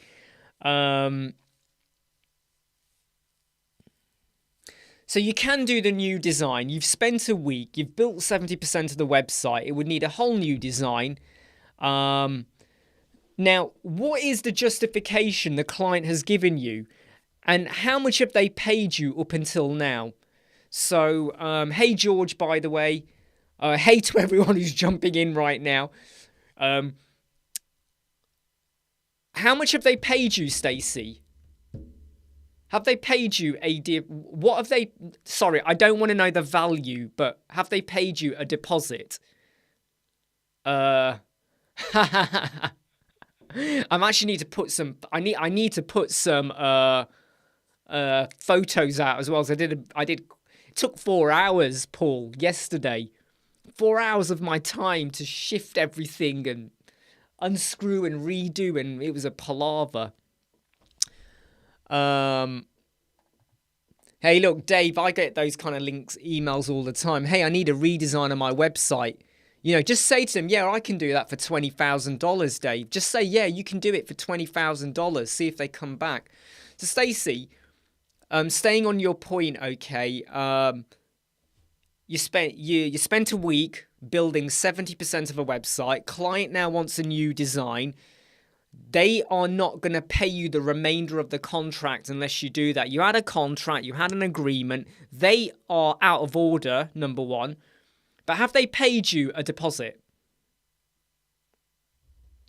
So you can do the new design. You've spent a week. You've built 70% of the website. It would need a whole new design. Now, what is the justification the client has given you? And how much have they paid you up until now? So, hey, George, by the way. Hey to everyone who's jumping in right now. How much have they paid you, Stacey? Have they paid you what have they... Sorry, I don't want to know the value, but have they paid you a deposit? I actually need to put some... I need to put some photos out as well. So it took 4 hours, Paul, yesterday. 4 hours of my time to shift everything and unscrew and redo, and it was a palaver. Hey, look, Dave, I get those kind of emails all the time. Hey, I need a redesign of my website. You know, just say to them, yeah, I can do that for $20,000, Dave. Just say, yeah, you can do it for $20,000. See if they come back. So, Stacey, staying on your point, okay, you spent a week building 70% of a website. Client now wants a new design. They are not going to pay you the remainder of the contract unless you do that. You had a contract, you had an agreement. They are out of order, number one. But have they paid you a deposit?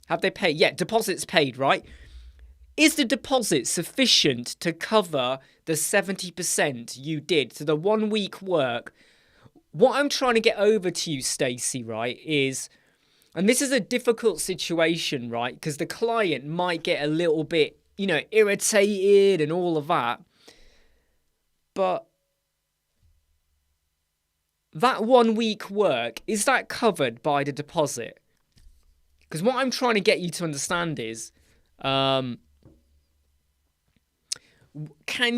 Have they paid? Yeah, deposit's paid, right? Is the deposit sufficient to cover the 70% you did? So the 1 week work. What I'm trying to get over to you, Stacey, right, is... And this is a difficult situation, right? Because the client might get a little bit, you know, irritated and all of that. But that 1 week work, is that covered by the deposit? Because what I'm trying to get you to understand is, can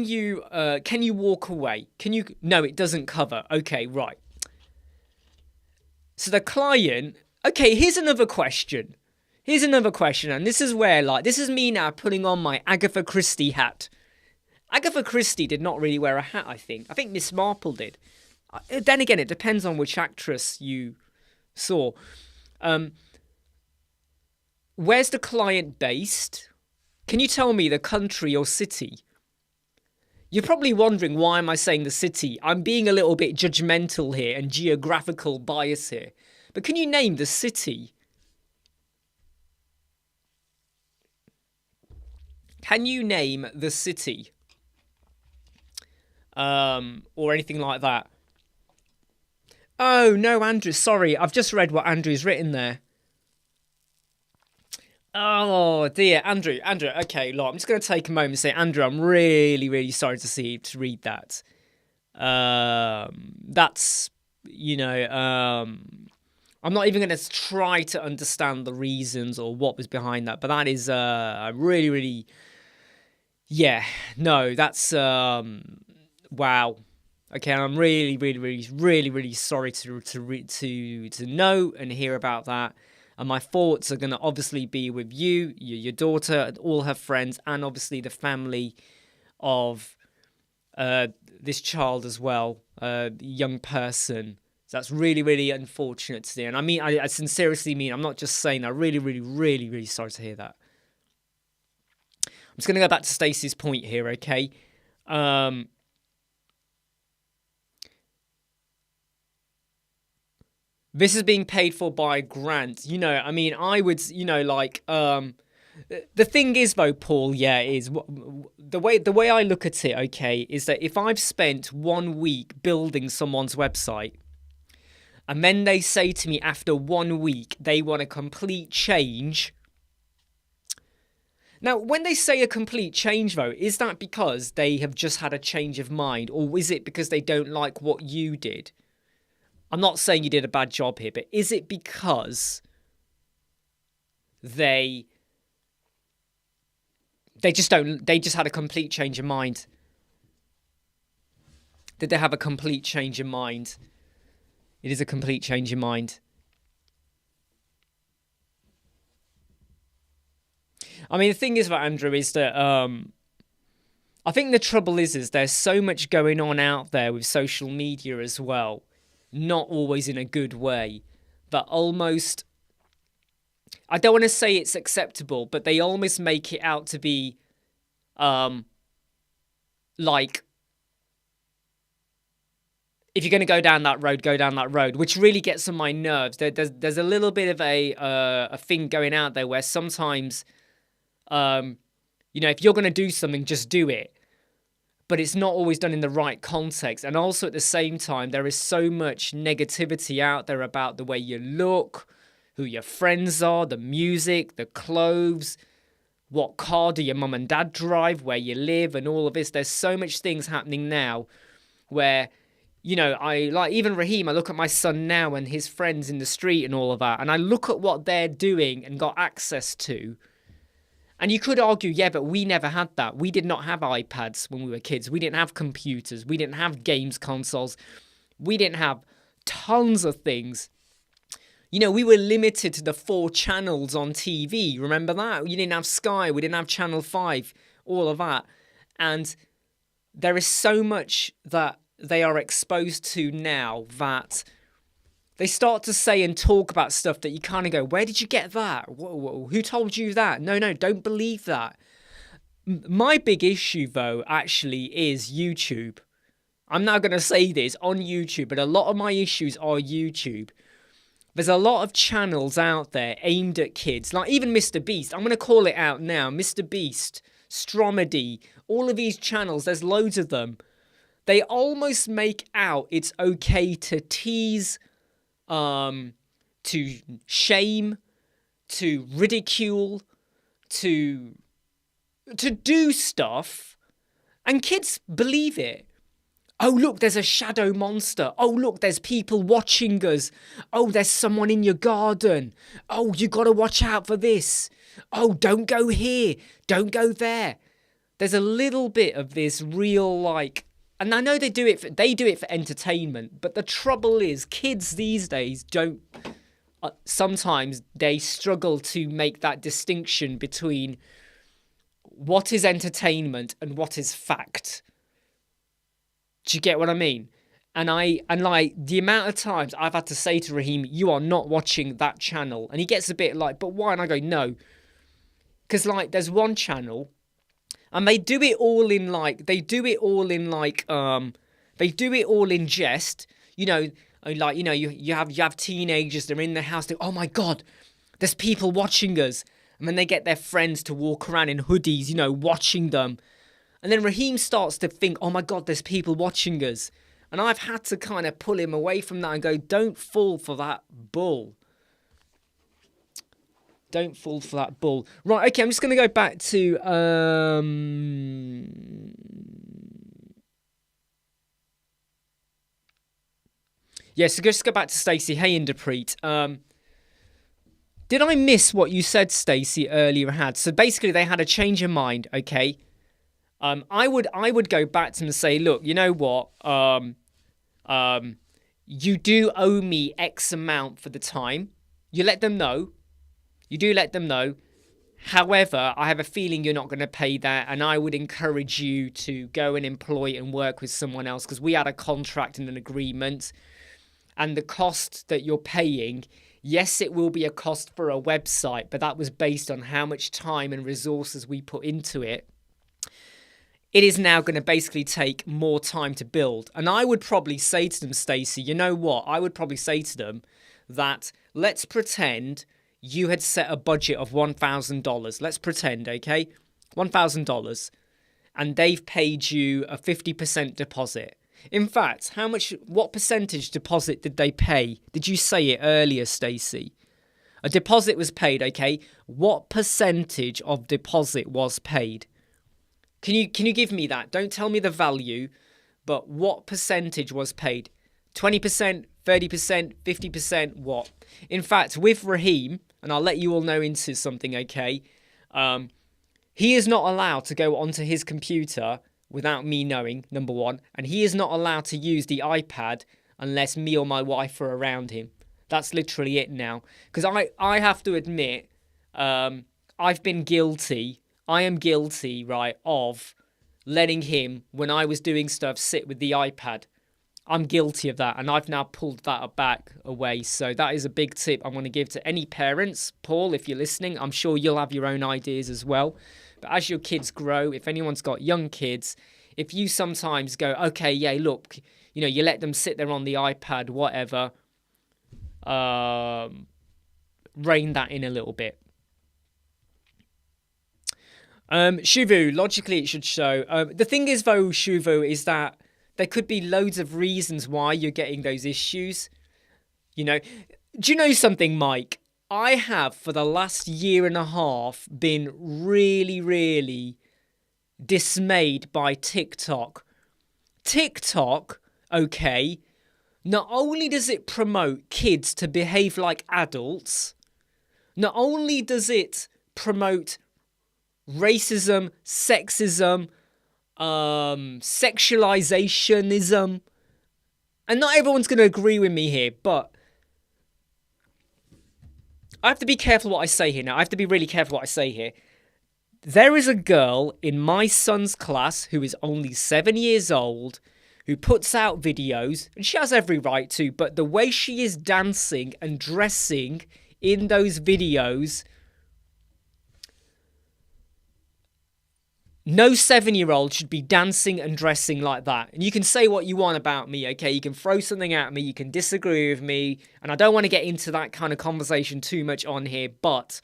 you walk away? No, it doesn't cover. Okay, right. So the client... Okay, here's another question. And this is where, this is me now putting on my Agatha Christie hat. Agatha Christie did not really wear a hat, I think. I think Miss Marple did. Then again, it depends on which actress you saw. Where's the client based? Can you tell me the country or city? You're probably wondering, why am I saying the city? I'm being a little bit judgmental here and geographical bias here. But can you name the city? Can you name the city? Or anything like that? Oh, no, Andrew. Sorry, I've just read what Andrew's written there. Oh, dear. Andrew. Okay, look, I'm just going to take a moment and say, Andrew, I'm really, really sorry to read that. That's, you know... I'm not even going to try to understand the reasons or what was behind that, but that is really, really, yeah, no, that's wow. Okay, I'm really, really, really, really, really sorry to know and hear about that, and my thoughts are going to obviously be with you, your daughter, all her friends, and obviously the family of this child as well, young person. That's really, really unfortunate to hear. And I mean, I sincerely mean, I'm not just saying that. Really, really, really, really sorry to hear that. I'm just going to go back to Stacey's point here, okay? This is being paid for by a grant. You know, I mean, I would, you know, like... the thing is, though, Paul, yeah, is the way I look at it, okay, is that if I've spent 1 week building someone's website, and then they say to me after 1 week they want a complete change. Now, when they say a complete change, though, is that because they have just had a change of mind? Or is it because they don't like what you did? I'm not saying you did a bad job here, but is it because they just had a complete change of mind. Did they have a complete change of mind? It is a complete change of mind. I mean, the thing is about Andrew is that I think the trouble is there's so much going on out there with social media as well, not always in a good way, that almost, I don't want to say it's acceptable, but they almost make it out to be like, if you're going to go down that road, which really gets on my nerves. There's a little bit of a thing going out there where sometimes, if you're going to do something, just do it. But it's not always done in the right context. And also at the same time, there is so much negativity out there about the way you look, who your friends are, the music, the clothes, what car do your mum and dad drive, where you live, and all of this. There's so much things happening now where, I like, even Raheem, I look at my son now and his friends in the street and all of that, and I look at what they're doing and got access to. And you could argue, yeah, but we never had that. We did not have iPads when we were kids. We didn't have computers. We didn't have games consoles. We didn't have tons of things. We were limited to the 4 channels on TV. Remember that? You didn't have Sky. We didn't have Channel 5. All of that. And there is so much that they are exposed to now that they start to say and talk about stuff that you kind of go, where did you get that? Whoa, who told you that? No, don't believe that. My big issue, though, actually is YouTube. I'm not going to say this on YouTube, but a lot of my issues are YouTube. There's a lot of channels out there aimed at kids, like even Mr. Beast. I'm going to call it out now. Mr. Beast, Stromedy, all of these channels, there's loads of them. They almost make out it's okay to tease, to shame, to ridicule, to do stuff, and kids believe it. Oh, look, there's a shadow monster. Oh, look, there's people watching us. Oh, there's someone in your garden. Oh, you got to watch out for this. Oh, don't go here. Don't go there. There's a little bit of this real, and I know they do it for entertainment, but the trouble is kids these days don't, sometimes they struggle to make that distinction between what is entertainment and what is fact. Do you get what I mean? And the amount of times I've had to say to Raheem, you are not watching that channel. And he gets a bit like, but why? And I go, no. Because there's one channel, and they do it all in jest. You have teenagers, they're in the house, oh my God, there's people watching us. And then they get their friends to walk around in hoodies, watching them. And then Raheem starts to think, oh my God, there's people watching us. And I've had to kind of pull him away from that and go, don't fall for that bull. Don't fall for that bull. Right, okay, I'm just going to go back to... so just go back to Stacey. Hey, Inderpreet. Did I miss what you said, Stacey, earlier? So basically, they had a change of mind, okay? I would go back to them and say, look, you know what? You do owe me X amount for the time. You let them know. You do let them know. However, I have a feeling you're not going to pay that, and I would encourage you to go and employ and work with someone else, because we had a contract and an agreement, and the cost that you're paying, yes, it will be a cost for a website, but that was based on how much time and resources we put into it. It is now going to basically take more time to build. And I would probably say to them, Stacey, you know what? I would probably say to them that let's pretend you had set a budget of $1,000. Let's pretend, okay? $1,000. And they've paid you a 50% deposit. In fact, what percentage deposit did they pay? Did you say it earlier, Stacey? A deposit was paid, okay? What percentage of deposit was paid? Can you give me that? Don't tell me the value, but what percentage was paid? 20%, 30%, 50%, what? In fact, with Raheem, and I'll let you all know into something, okay? He is not allowed to go onto his computer without me knowing, number one, and he is not allowed to use the iPad unless me or my wife are around him. That's literally it now. Because I have to admit, I've been guilty. I am guilty, right, of letting him, when I was doing stuff, sit with the iPad. I'm guilty of that, and I've now pulled that back away. So that is a big tip I want to give to any parents. Paul, if you're listening, I'm sure you'll have your own ideas as well. But as your kids grow, if anyone's got young kids, if you sometimes go, okay, yeah, look, you know, you let them sit there on the iPad, whatever, rein that in a little bit. Shuvu, logically it should show. The thing is, though, Shuvu, is that there could be loads of reasons why you're getting those issues. You know, do you know something, Mike? I have, for the last year and a half, been really, really dismayed by TikTok. TikTok, okay, not only does it promote kids to behave like adults, not only does it promote racism, sexism, sexualizationism, and not everyone's going to agree with me here, but I have to be careful what I say here now. I have to be really careful what I say here. There is a girl in my son's class who is only 7 years old who puts out videos, and she has every right to, but the way she is dancing and dressing in those videos, no 7-year-old should be dancing and dressing like that. And you can say what you want about me, okay? You can throw something at me, you can disagree with me, and I don't want to get into that kind of conversation too much on here, but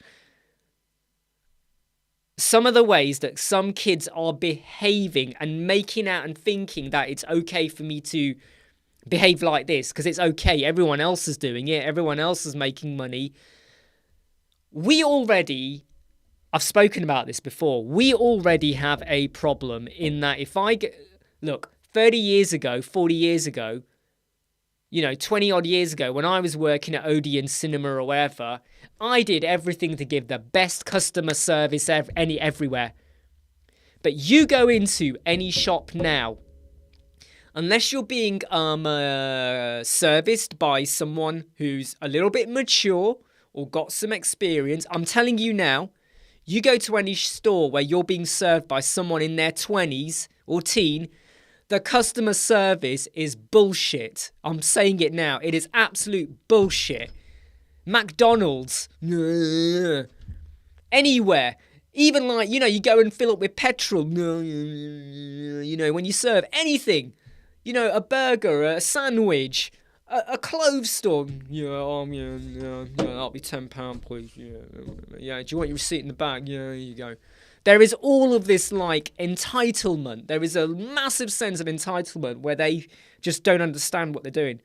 some of the ways that some kids are behaving and making out and thinking that it's okay for me to behave like this because it's okay, everyone else is doing it, everyone else is making money. I've spoken about this before. We already have a problem in that if I get, look, 30 years ago, 40 years ago, 20 odd years ago, when I was working at Odeon Cinema or wherever, I did everything to give the best customer service everywhere. But you go into any shop now, unless you're being serviced by someone who's a little bit mature or got some experience, I'm telling you now, you go to any store where you're being served by someone in their 20s or teen, the customer service is bullshit. I'm saying it now. It is absolute bullshit. McDonald's, anywhere, even you go and fill up with petrol, when you serve anything, a burger, a sandwich, a clothes store, that'll be £10, please, do you want your receipt in the bag? Yeah, here you go. There is all of this entitlement. There is a massive sense of entitlement where they just don't understand what they're doing.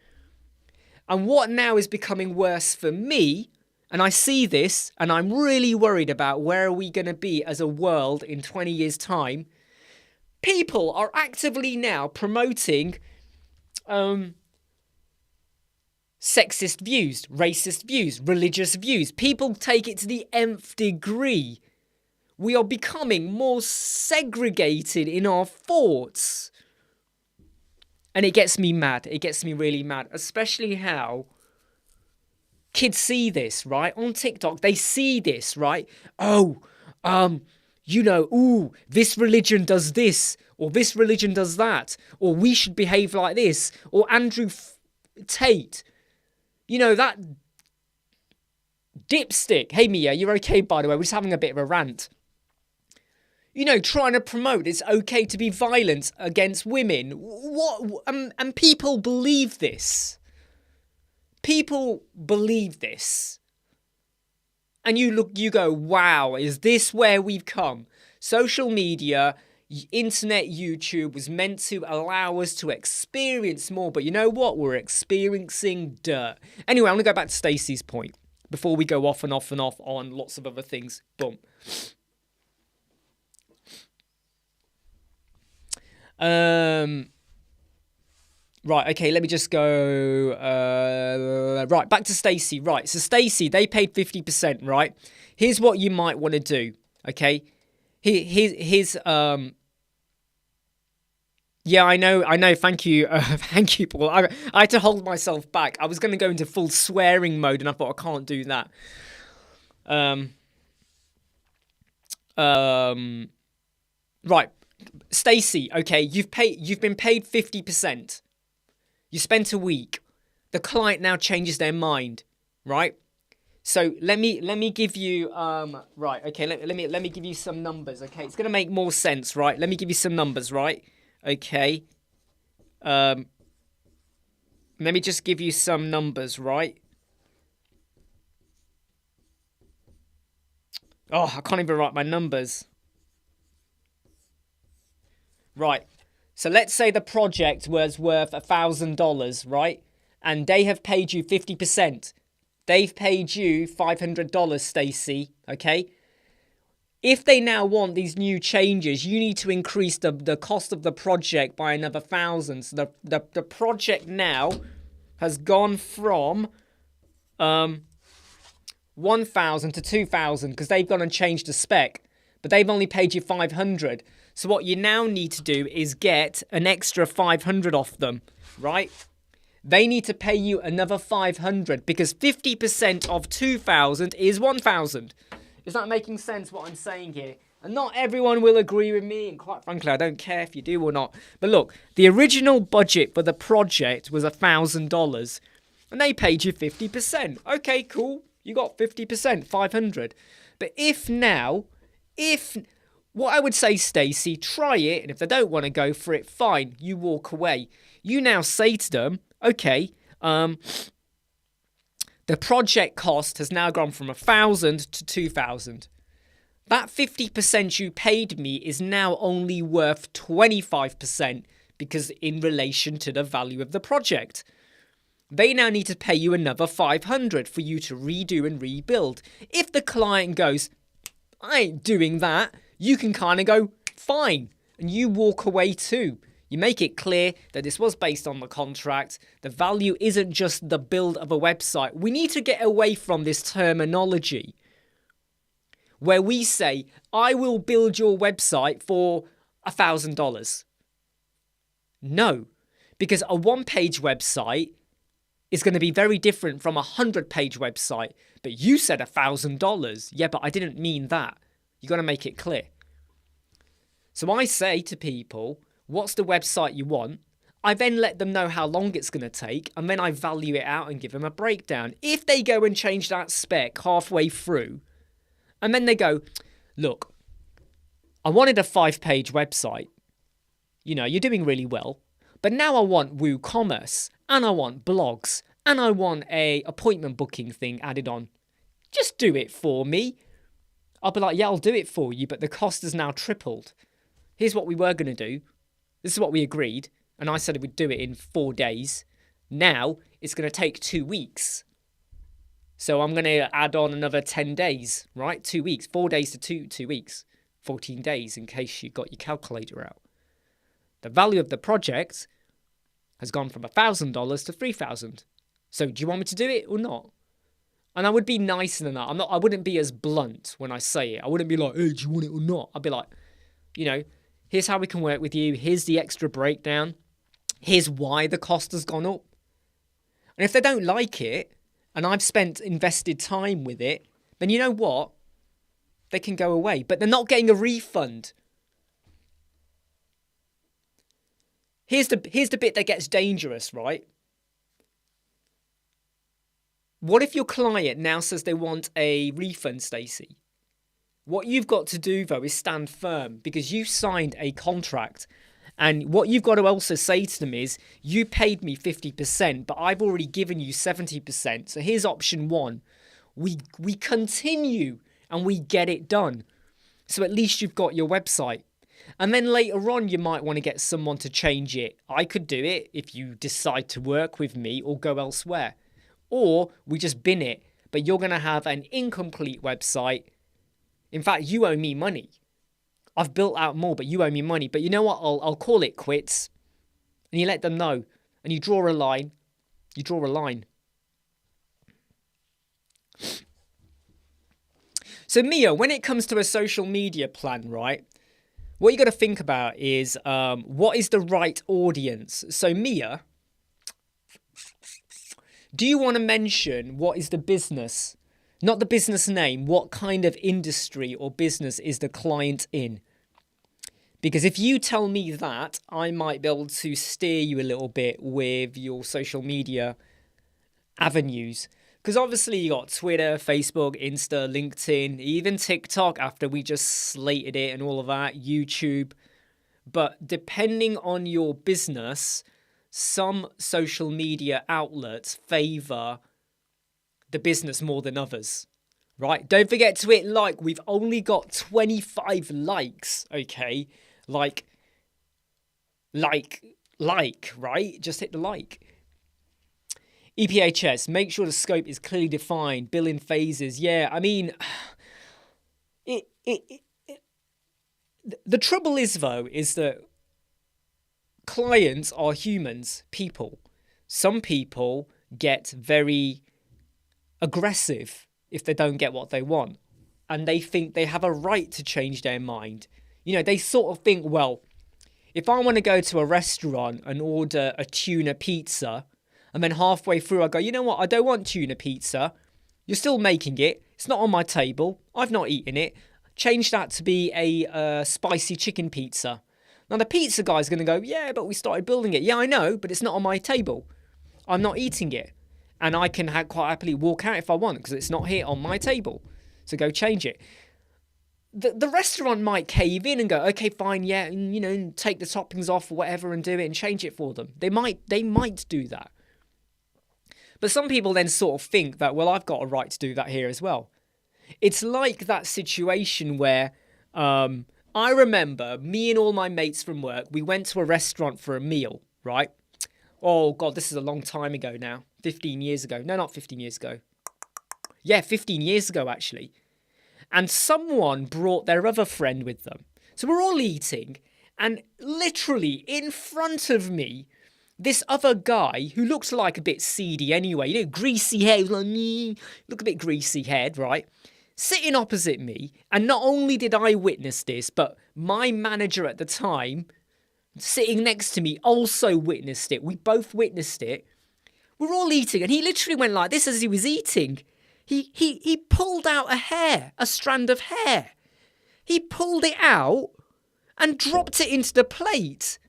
And what now is becoming worse for me, and I see this, and I'm really worried about where are we going to be as a world in 20 years' time. People are actively now promoting sexist views, racist views, religious views. People take it to the nth degree. We are becoming more segregated in our thoughts. And it gets me mad. It gets me really mad. Especially how kids see this, right? On TikTok, they see this, right? This religion does this. Or this religion does that. Or we should behave like this. Or Andrew Tate. That dipstick. Hey, Mia, you're okay, by the way. We're just having a bit of a rant. Trying to promote it's okay to be violent against women. What? And people believe this. People believe this. And you go, wow, is this where we've come? Social media, internet, YouTube was meant to allow us to experience more. But you know what? We're experiencing dirt. Anyway, I'm going to go back to Stacey's point before we go off and off and off on lots of other things. Boom. Right, okay, let me just go, right, back to Stacy. Right, so Stacy, they paid 50%, right? Here's what you might want to do, okay? Here's yeah, I know, thank you, thank you, Paul. I had to hold myself back. I was going to go into full swearing mode, and I thought, I can't do that. Right, Stacy, okay, you've been paid 50%. You spent a week. The client now changes their mind, right? So let me give you right, okay, let me give you some numbers, okay? It's gonna make more sense, right? Let me give you some numbers, right? Okay. Let me just give you some numbers, right? Oh, I can't even write my numbers. Right. So let's say the project was worth $1,000, right? And they have paid you 50%. They've paid you $500, Stacy, okay? If they now want these new changes, you need to increase the cost of the project by another 1,000. So the project now has gone from 1,000 to 2,000 because they've gone and changed the spec, but they've only paid you 500. So what you now need to do is get an extra 500 off them, right? They need to pay you another 500 because 50% of 2,000 is 1,000. Is that making sense what I'm saying here? And not everyone will agree with me, and quite frankly, I don't care if you do or not. But look, the original budget for the project was $1,000, and they paid you 50%. Okay, cool. You got 50%, 500. But if what I would say, Stacy, try it, and if they don't want to go for it, fine, you walk away. You now say to them, okay, the project cost has now gone from 1,000 to 2,000. That 50% you paid me is now only worth 25% because in relation to the value of the project. They now need to pay you another 500 for you to redo and rebuild. If the client goes, I ain't doing that, you can kind of go, fine, and you walk away too. You make it clear that this was based on the contract. The value isn't just the build of a website. We need to get away from this terminology where we say, I will build your website for $1,000. No, because a one-page website is going to be very different from a 100-page website. But you said $1,000. Yeah, but I didn't mean that. You got to make it clear. So I say to people, what's the website you want? I then let them know how long it's going to take, and then I value it out and give them a breakdown. If they go and change that spec halfway through, and then they go, look, I wanted a 5-page website. You know, you're doing really well. But now I want WooCommerce, and I want blogs, and I want a appointment booking thing added on. Just do it for me. I'll be like, yeah, I'll do it for you, but the cost has now tripled. Here's what we were going to do. This is what we agreed, and I said we'd do it in 4 days. Now it's going to take 2 weeks. So I'm going to add on another 10 days, right? 2 weeks, 4 days to 2 weeks, 14 days in case you got your calculator out. The value of the project has gone from $1,000 to $3,000. So do you want me to do it or not? And I would be nicer than that. I wouldn't be as blunt when I say it. I wouldn't be like, hey, do you want it or not? I'd be like, you know, here's how we can work with you. Here's the extra breakdown. Here's why the cost has gone up. And if they don't like it, and I've invested time with it, then you know what? They can go away. But they're not getting a refund. Here's the bit that gets dangerous, right? What if your client now says they want a refund, Stacey? What you've got to do, though, is stand firm because you signed a contract. And what you've got to also say to them is, you paid me 50%, but I've already given you 70%. So here's option one. We continue and we get it done. So at least you've got your website. And then later on, you might want to get someone to change it. I could do it if you decide to work with me or go elsewhere. Or we just bin it, but you're going to have an incomplete website. In fact, you owe me money. I've built out more, but you owe me money. But you know what? I'll call it quits. And you let them know. and you draw a line. You draw a line. So Mia, when it comes to a social media plan, right, what you got to think about is what is the right audience? So Mia, do you want to mention what is the business? Not the business name. What kind of industry or business is the client in? Because if you tell me that, I might be able to steer you a little bit with your social media avenues. Because obviously you got Twitter, Facebook, Insta, LinkedIn, even TikTok after we just slated it and all of that, YouTube. But depending on your business, some social media outlets favor the business more than others, right? Don't forget to hit like. We've only got 25 likes, okay? Like, right? Just hit the like. EPHS, make sure the scope is clearly defined, bill in phases. Yeah, I mean, the trouble is, though, is that clients are humans, people. Some people get very aggressive if they don't get what they want, and they think they have a right to change their mind. You know, they sort of think, well, if I want to go to a restaurant and order a tuna pizza, and then halfway through I go, you know what, I don't want tuna pizza. You're still making it. It's not on my table. I've not eaten it. Change that to be a spicy chicken pizza. Now the pizza guy's going to go, yeah, but we started building it. Yeah, I know, but it's not on my table. I'm not eating it. And I can quite happily walk out if I want because it's not here on my table. So go change it. The restaurant might cave in and go, okay, fine, yeah, and, you know, take the toppings off or whatever and do it and change it for them. They might do that. But some people then sort of think that, well, I've got a right to do that here as well. It's like that situation where I remember me and all my mates from work, we went to a restaurant for a meal, right? Oh, God, this is a long time ago now. 15 years ago. No, not 15 years ago. Yeah, 15 years ago, actually. And someone brought their other friend with them. So we're all eating, and literally in front of me, this other guy who looks like a bit seedy anyway, you know, greasy hair, like me, look a bit greasy haired, right? Sitting opposite me, and not only did I witness this, but my manager at the time, sitting next to me, also witnessed it. We both witnessed it. We're all eating, and he literally went like this as he was eating. He pulled out a strand of hair. He pulled it out and dropped it into the plate.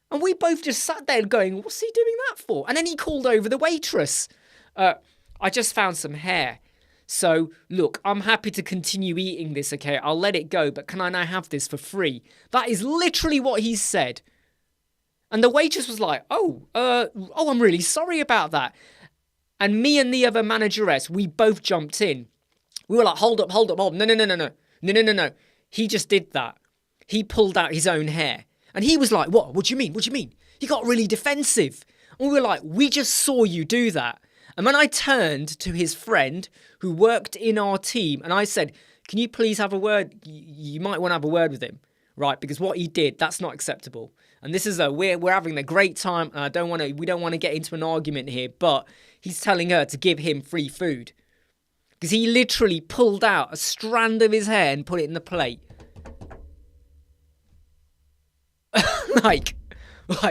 And we both just sat there going, what's he doing that for? And then he called over the waitress. I just found some hair. So, look, I'm happy to continue eating this, okay? I'll let it go, but can I now have this for free? That is literally what he said. And the waitress was like, I'm really sorry about that. And me and the other manageress, we both jumped in. We were like, hold up. No. He just did that. He pulled out his own hair. And he was like, what? What do you mean? He got really defensive. And we were like, we just saw you do that. And when I turned to his friend who worked in our team, and I said, can you please have a word? You might want to have a word with him, right? Because what he did, that's not acceptable. And this is we're having a great time. And we don't want to get into an argument here, but he's telling her to give him free food. Because he literally pulled out a strand of his hair and put it in the plate. Like,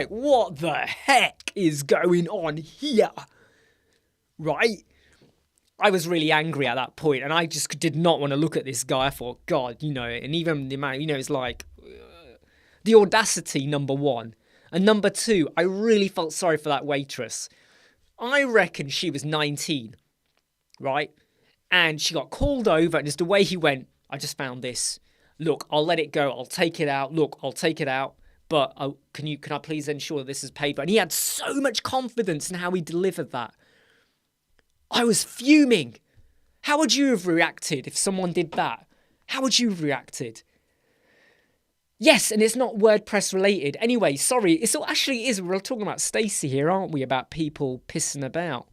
what the heck is going on here? Right? I was really angry at that point, and I just did not want to look at this guy. I thought, God, you know, and even the amount, you know, it's like the audacity, number one. And number two, I really felt sorry for that waitress. I reckon she was 19, right? And she got called over, and just the way he went, I just found this. Look, I'll let it go. I'll take it out. Look, I'll take it out. But can I please ensure this is paper? And he had so much confidence in how he delivered that. I was fuming. How would you have reacted if someone did that? How would you have reacted? Yes, and it's not WordPress related. Anyway, sorry, it actually is. We're talking about Stacey here, aren't we? About people pissing about.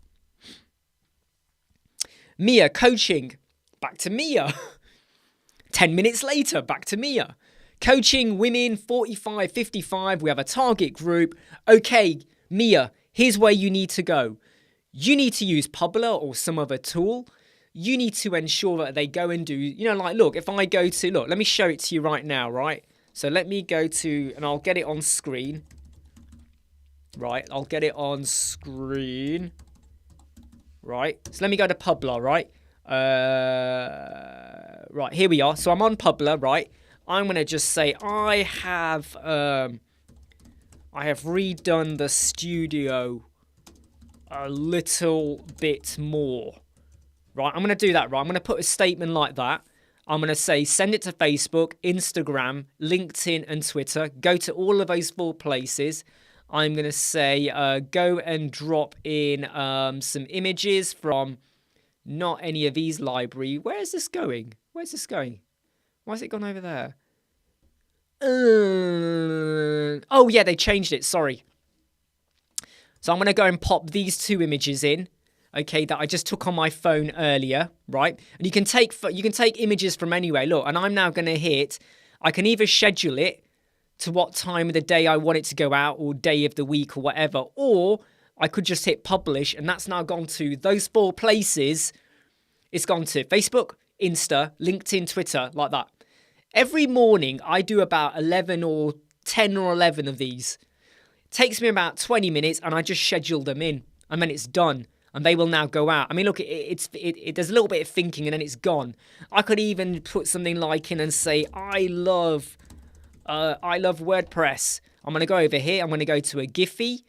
Mia, coaching. Back to Mia. 10 minutes later, back to Mia. Coaching women 45, 55. We have a target group. Okay, Mia, here's where you need to go. You need to use Publer or some other tool. You need to ensure that they go and do, you know, like, look, if I go to, look, let me show it to you right now, right? So let me go to, and I'll get it on screen. Right, I'll get it on screen. Right, so let me go to Publer, right? Right, here we are. So I'm on Publer, right? I'm going to just say I have redone the studio a little bit more. Right, I'm going to do that, right? I'm going to put a statement like that. I'm going to say send it to Facebook, Instagram, LinkedIn, and Twitter. Go to all of those 4 places. I'm going to say go and drop in some images from not any of these library. Where is this going? Where's this going? Why has it gone over there? Oh, yeah, they changed it. Sorry. So I'm going to go and pop these 2 images in. Okay, that I just took on my phone earlier, right? And you can take images from anywhere. Look, and I'm now going to hit, I can either schedule it to what time of the day I want it to go out, or day of the week, or whatever, or I could just hit publish, and that's now gone to those 4 places. It's gone to Facebook, Insta, LinkedIn, Twitter, like that. Every morning I do about 11 or 10 or 11 of these. It takes me about 20 minutes, and I just schedule them in, and then it's done. And they will now go out. I mean, look, there's a little bit of thinking, and then it's gone. I could even put something like in and say, I love WordPress. I'm going to go over here. I'm going to go to a Giphy,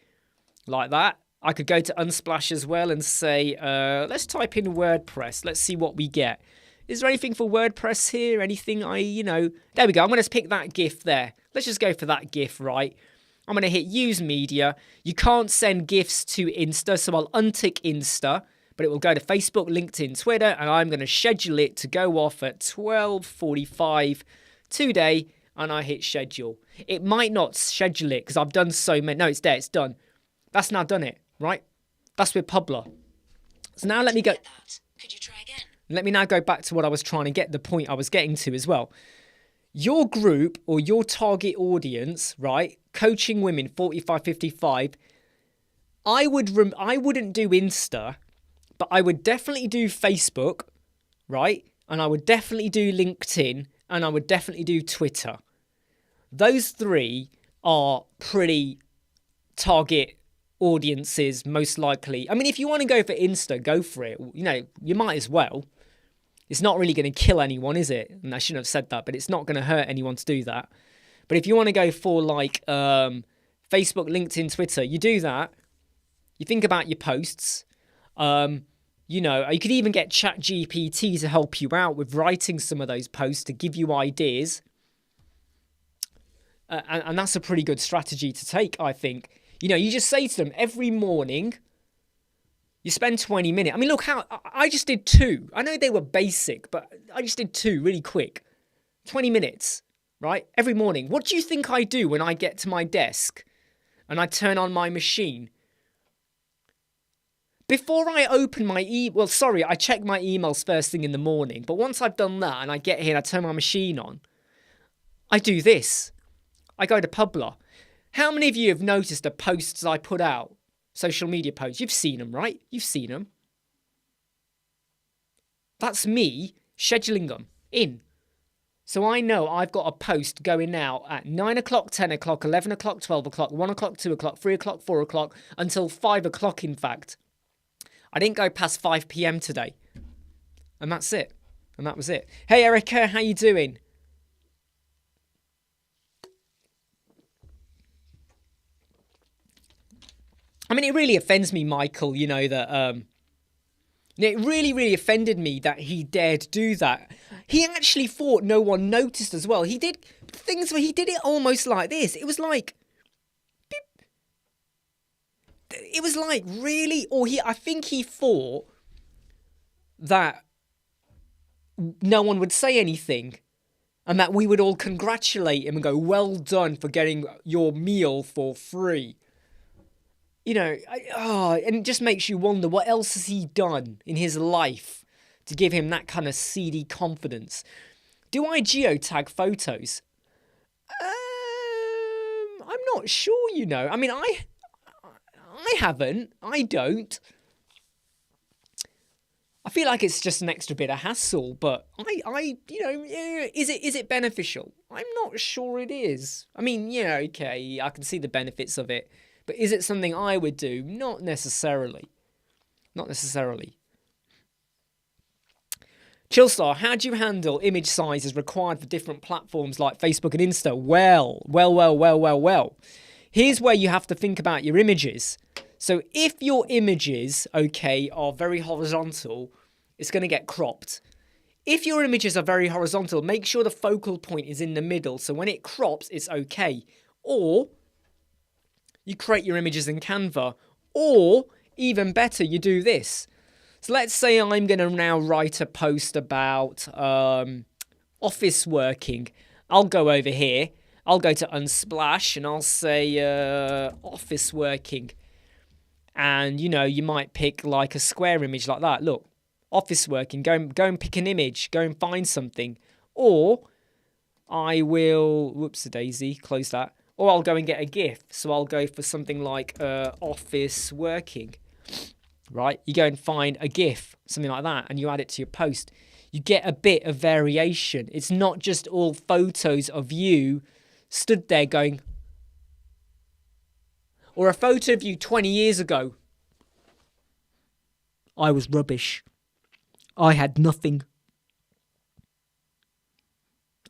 like that. I could go to Unsplash as well and say, let's type in WordPress. Let's see what we get. Is there anything for WordPress here? Anything there we go. I'm going to pick that GIF there. Let's just go for that GIF, right? I'm going to hit use media. You can't send GIFs to Insta, so I'll untick Insta, but it will go to Facebook, LinkedIn, Twitter, and I'm going to schedule it to go off at 12:45 today, and I hit schedule. It might not schedule it because I've done so many. No, it's there. It's done. That's now done it, right? That's with Publer. So now let me go. Could you try again? Let me now go back to what I was trying to get, the point I was getting to as well. Your group or your target audience, right? Coaching women 45-55. I wouldn't do Insta, but I would definitely do Facebook, right? And I would definitely do LinkedIn, and I would definitely do Twitter. Those 3 are pretty target audiences, most likely. I mean, if you want to go for Insta, go for it. You might as well. It's not really going to kill anyone, is it? And I shouldn't have said that, but it's not going to hurt anyone to do that. But if you want to go for like Facebook, LinkedIn, Twitter, you do that. You think about your posts. You could even get ChatGPT to help you out with writing some of those posts to give you ideas. And that's a pretty good strategy to take, I think. You just say to them every morning, you spend 20 minutes. I mean, look how I just did 2. I know they were basic, but I just did 2 really quick. 20 minutes, right? Every morning. What do you think I do when I get to my desk and I turn on my machine? Before I open my I check my emails first thing in the morning. But once I've done that and I get here and I turn my machine on, I do this. I go to Publer. How many of you have noticed the posts I put out? Social media posts. You've seen them, right? You've seen them. That's me scheduling them in. So I know I've got a post going out at 9 o'clock, 10 o'clock, 11 o'clock, 12 o'clock, 1 o'clock, 2 o'clock, 3 o'clock, 4 o'clock, until 5 o'clock, in fact. I didn't go past 5 p.m. today. And that's it. And that was it. Hey, Erica, how you doing? I mean, it really offends me, Michael, that it really, really offended me that he dared do that. He actually thought no one noticed as well. He did things where he did it almost like this. It was like, beep. It was like, really? Or I think he thought that no one would say anything and that we would all congratulate him and go, well done for getting your meal for free. And it just makes you wonder, what else has he done in his life to give him that kind of seedy confidence? Do I geotag photos? I'm not sure, I mean, I haven't. I don't. I feel like it's just an extra bit of hassle, but is it beneficial? I'm not sure it is. I mean, yeah, okay, I can see the benefits of it, but is it something I would do? Not necessarily. Not necessarily. Chillstar, how do you handle image sizes required for different platforms like Facebook and Insta? Well. Here's where you have to think about your images. So if your images, okay, are very horizontal, it's going to get cropped. If your images are very horizontal, make sure the focal point is in the middle. So when it crops, it's okay. Or you create your images in Canva. Or even better, you do this. So let's say I'm going to now write a post about office working. I'll go over here. I'll go to Unsplash and I'll say office working. And, you might pick like a square image like that. Look, office working. Go and pick an image. Go and find something. Or I will, whoops-a-daisy, close that. Or I'll go and get a GIF. So I'll go for something like office working. Right? You go and find a GIF, something like that, and you add it to your post. You get a bit of variation. It's not just all photos of you stood there going, or a photo of you 20 years ago. I was rubbish. I had nothing.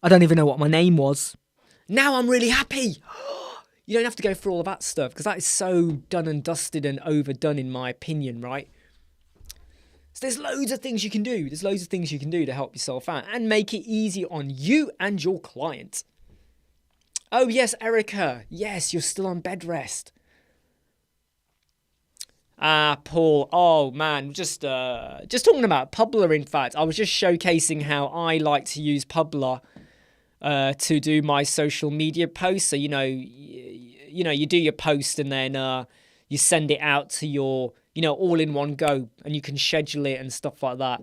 I don't even know what my name was. Now I'm really happy. You don't have to go through all of that stuff because that is so done and dusted and overdone in my opinion, right? So there's loads of things you can do. There's loads of things you can do to help yourself out and make it easy on you and your client. Oh, yes, Erica. Yes, you're still on bed rest. Paul. Oh, man. Just talking about Publer, in fact. I was just showcasing how I like to use Publer to do my social media posts. So, you do your post and then you send it out to your, all in one go, and you can schedule it and stuff like that.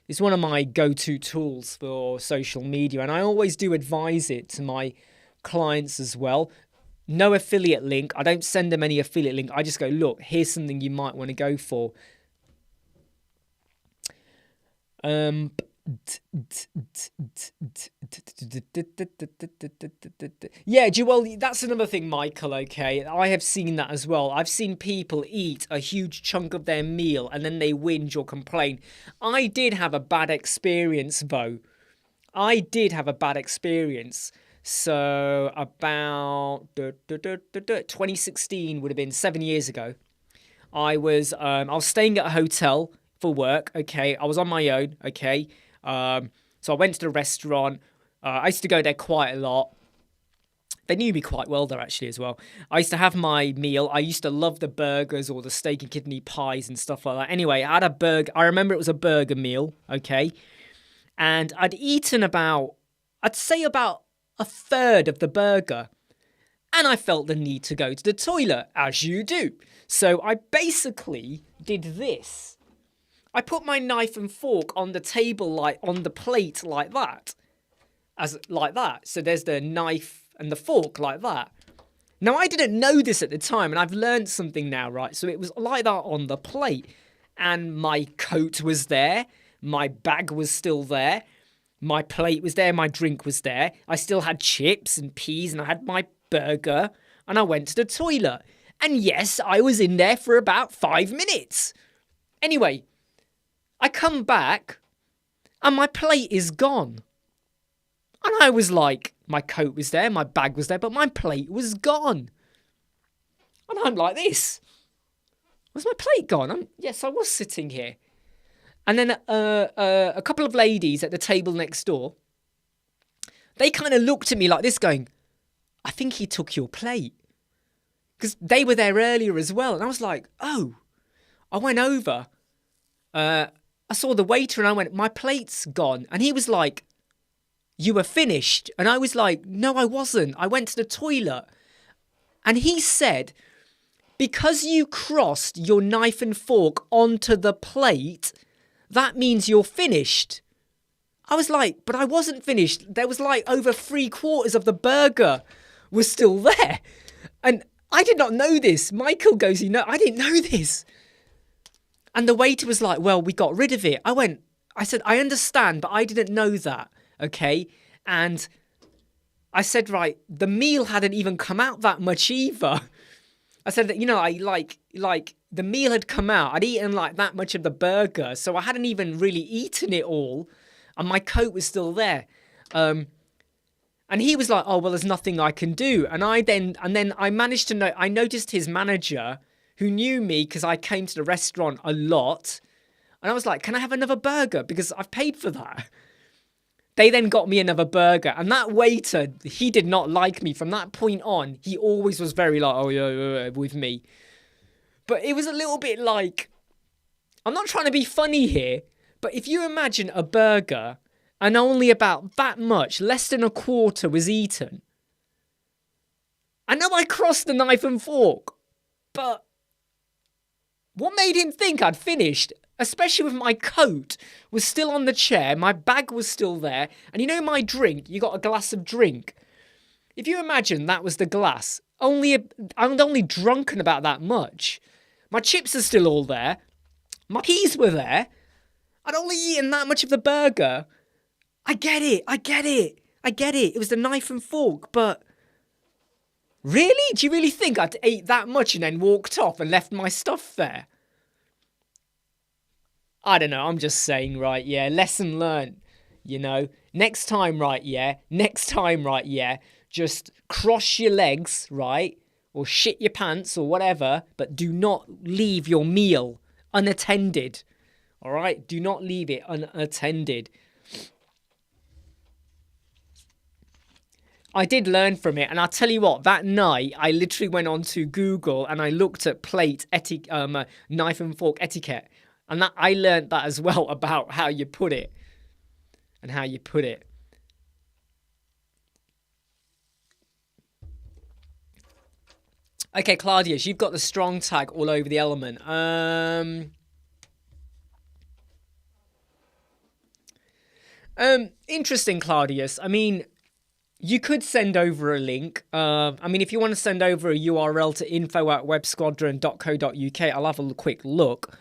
It's one of my go-to tools for social media, and I always do advise it to my clients as well. No affiliate link. I don't send them any affiliate link. I just go, look, here's something you might want to go for. Yeah, Joel, that's another thing, Michael, okay? I have seen that as well. I've seen people eat a huge chunk of their meal and then they whinge or complain. I did have a bad experience, though. I did have a bad experience. So about 2016 would have been 7 years ago. I was staying at a hotel for work, okay? I was on my own, okay? So I went to the restaurant. I used to go there quite a lot. They knew me quite well there, actually, as well. I used to have my meal. I used to love the burgers or the steak and kidney pies and stuff like that. Anyway, I had a burger. I remember it was a burger meal, okay? And I'd eaten I'd say about a third of the burger. And I felt the need to go to the toilet, as you do. So I basically did this. I put my knife and fork on the table, like on the plate, like that. Like that. So there's the knife and the fork, like that. Now, I didn't know this at the time, and I've learned something now, right? So it was like that on the plate. And my coat was there. My bag was still there. My plate was there. My drink was there. I still had chips and peas, and I had my burger. And I went to the toilet. And yes, I was in there for about 5 minutes. Anyway, I come back and my plate is gone. And I was like, my coat was there, my bag was there, but my plate was gone. And I'm like this. Was my plate gone? Yes, I was sitting here. And then a couple of ladies at the table next door, they kind of looked at me like this going, I think he took your plate. Because they were there earlier as well. And I was like, oh. I went over. I saw the waiter and I went, my plate's gone. And he was like, you were finished. And I was like, no, I wasn't. I went to the toilet. And he said, because you crossed your knife and fork onto the plate, that means you're finished. I was like, but I wasn't finished. There was like over 3/4 of the burger was still there. And I did not know this. Michael goes, I didn't know this. And the waiter was like, well, we got rid of it. I said, I understand, but I didn't know that. Okay. And I said, right, the meal hadn't even come out that much either. I said that, I like the meal had come out. I'd eaten like that much of the burger. So I hadn't even really eaten it all. And my coat was still there. And he was like, oh, well, there's nothing I can do. And then I managed to know, I noticed his manager who knew me because I came to the restaurant a lot. And I was like, can I have another burger? Because I've paid for that. They then got me another burger. And that waiter, he did not like me. From that point on, he always was very like, oh, yeah, with me. But it was a little bit like, I'm not trying to be funny here, but if you imagine a burger and only about that much, less than a quarter was eaten. I know I crossed the knife and fork, but what made him think I'd finished? Especially with my coat was still on the chair, my bag was still there, and my drink, you got a glass of drink. If you imagine that was the glass, I'm only drunken about that much. My chips are still all there, my peas were there, I'd only eaten that much of the burger. I get it. It was the knife and fork, but really? Do you really think I'd ate that much and then walked off and left my stuff there? I don't know, I'm just saying, right, yeah, lesson learned, Next time, right, yeah, just cross your legs, right, or shit your pants or whatever, but do not leave your meal unattended, all right? Do not leave it unattended. I did learn from it, and I'll tell you what, that night, I literally went on to Google and I looked at knife and fork etiquette. And that I learned that as well about how you put it. And how you put it. Okay, Claudius, you've got the strong tag all over the element. Interesting, Claudius. I mean, you could send over a link. If you want to send over a URL to info@websquadron.co.uk, I'll have a quick look.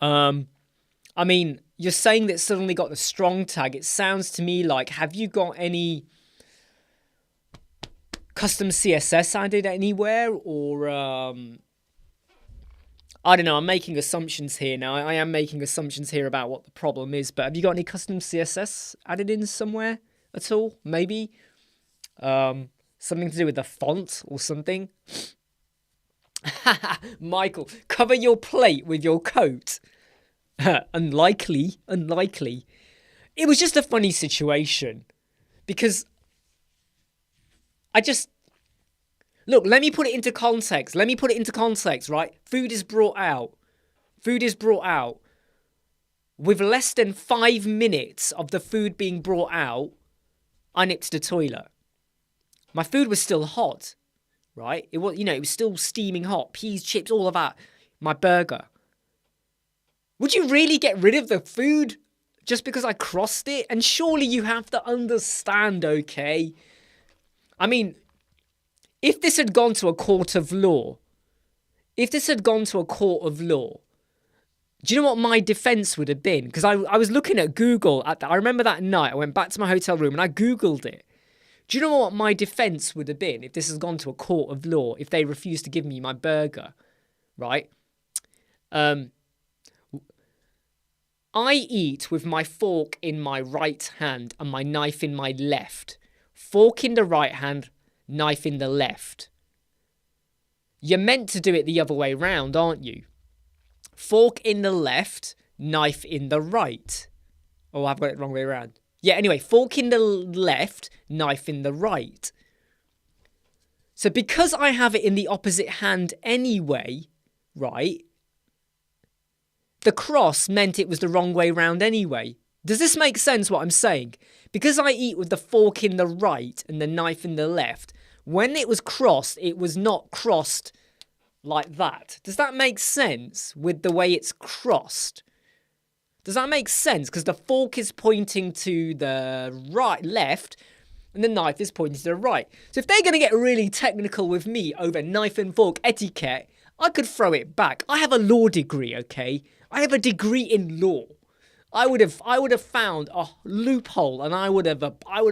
You're saying that suddenly got the strong tag. It sounds to me like, have you got any custom CSS added anywhere? Or, I don't know, I'm making assumptions here now. I am making assumptions here about what the problem is, but have you got any custom CSS added in somewhere at all? Maybe? Something to do with the font or something? Michael, cover your plate with your coat. Unlikely. It was just a funny situation because look, let me put it into context. Right? Food is brought out with less than 5 minutes of the food being brought out. I nipped to the toilet. My food was still hot. Right? It was, it was still steaming hot. Peas, chips, all of that. My burger. Would you really get rid of the food just because I crossed it? And surely you have to understand, okay? If this had gone to a court of law, do you know what my defense would have been? Because I was looking at Google. I remember that night I went back to my hotel room and I Googled it. Do you know what my defense would have been if this has gone to a court of law, if they refused to give me my burger, right? I eat with my fork in my right hand and my knife in my left. Fork in the right hand, knife in the left. You're meant to do it the other way round, aren't you? Fork in the left, knife in the right. Oh, I've got it the wrong way around. Yeah, anyway, fork in the left, knife in the right. So because I have it in the opposite hand anyway, right? The cross meant it was the wrong way round anyway. Does this make sense what I'm saying? Because I eat with the fork in the right and the knife in the left, when it was crossed, it was not crossed like that. Does that make sense with the way it's crossed? Does that make sense? Because the fork is pointing to the left, and the knife is pointing to the right. So if they're going to get really technical with me over knife and fork etiquette, I could throw it back. I have a law degree, okay? I have a degree in law. I would have found a loophole, and I would have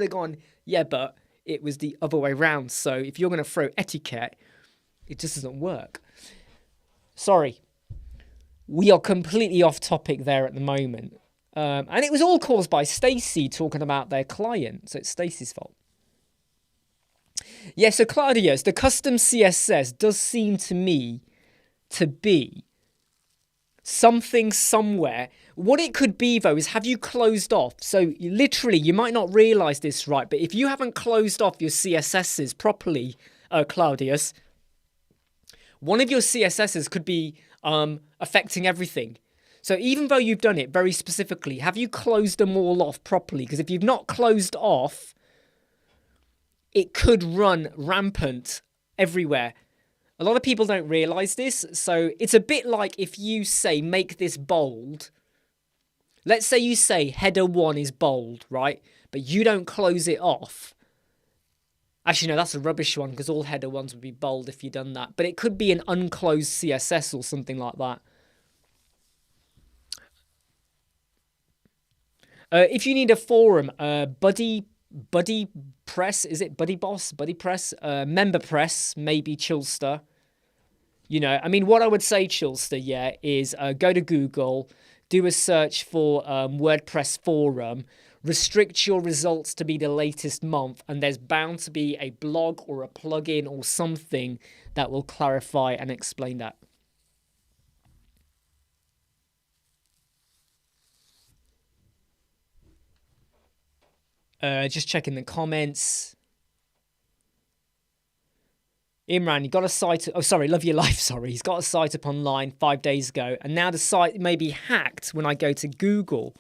gone, yeah, but it was the other way around. So if you're going to throw etiquette, it just doesn't work. Sorry, we are completely off topic there at the moment. And it was all caused by Stacey talking about their client. So it's Stacey's fault. Yeah, so Claudius, the custom CSS does seem to me to be something somewhere. What it could be, though, is have you closed off? So literally, you might not realize this, right? But if you haven't closed off your CSSs properly, Claudius, one of your CSSs could be affecting everything. So even though you've done it very specifically, have you closed them all off properly? Because if you've not closed off, it could run rampant everywhere. A lot of people don't realize this. So it's a bit like if you say, make this bold. Let's say you say header 1 is bold, right? But you don't close it off. Actually, no, that's a rubbish one because all header 1s would be bold if you'd done that. But it could be an unclosed CSS or something like that. If you need a forum, Buddy Press, is it Buddy Boss? Buddy Press? Member Press, maybe Chillster. You know, I mean, what I would say, Chillster, yeah, is go to Google, do a search for WordPress forum, restrict your results to be the latest month, and there's bound to be a blog or a plugin or something that will clarify and explain that. Just checking the comments. Imran, you got a site. Oh, sorry, Love Your Life. Sorry, he's got a site up online 5 days ago, and now the site may be hacked when I go to Google.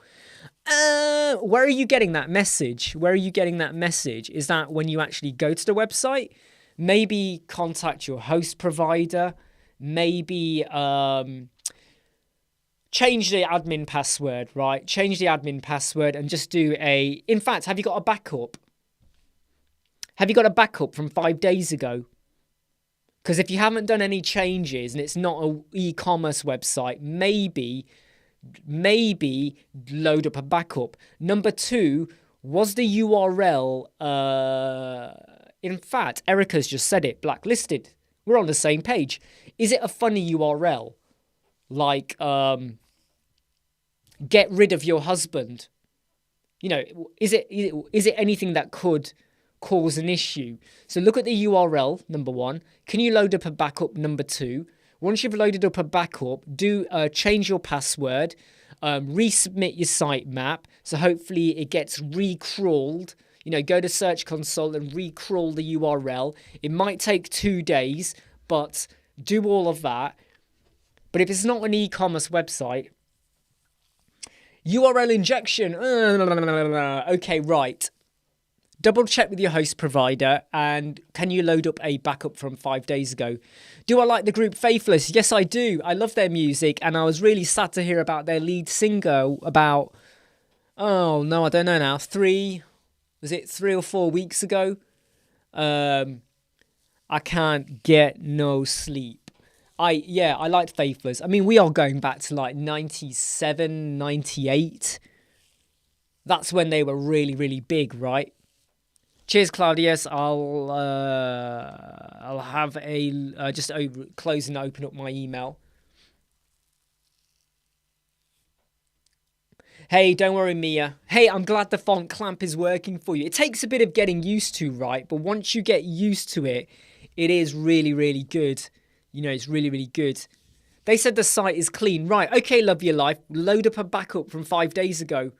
Where are you getting that message? Where are you getting that message? Is that when you actually go to the website? Maybe contact your host provider. Maybe change the admin password, right? Change the admin password and just do a... In fact, have you got a backup? Have you got a backup from 5 days ago? Because if you haven't done any changes and it's not an e-commerce website, maybe load up a backup. Number 2, was the URL... in fact, Erica's just said it, blacklisted. We're on the same page. Is it a funny URL? Like, get rid of your husband. You know, is it anything that could cause an issue? So look at the URL, number 1. Can you load up a backup, number 2? Once you've loaded up a backup, do change your password, resubmit your sitemap. So hopefully it gets recrawled. You know, go to Search Console and recrawl the URL. It might take 2 days, but do all of that. But if it's not an e-commerce website, URL injection. Okay, right. Double check with your host provider, and can you load up a backup from 5 days ago? Do I like the group Faithless? Yes, I do. I love their music, and I was really sad to hear about their lead singer about, oh no, I don't know now, 3 or 4 weeks ago? I can't get no sleep. I liked Faithless. I mean, we are going back to like 97, 98. That's when they were really, really big, right? Cheers, Claudius. I'll have a just close and open up my email. Hey, don't worry, Mia. Hey, I'm glad the font clamp is working for you. It takes a bit of getting used to, right? But once you get used to it, it is really, really good. You know, it's really, really good. They said the site is clean. Right, okay, Love Your Life. Load up a backup from 5 days ago.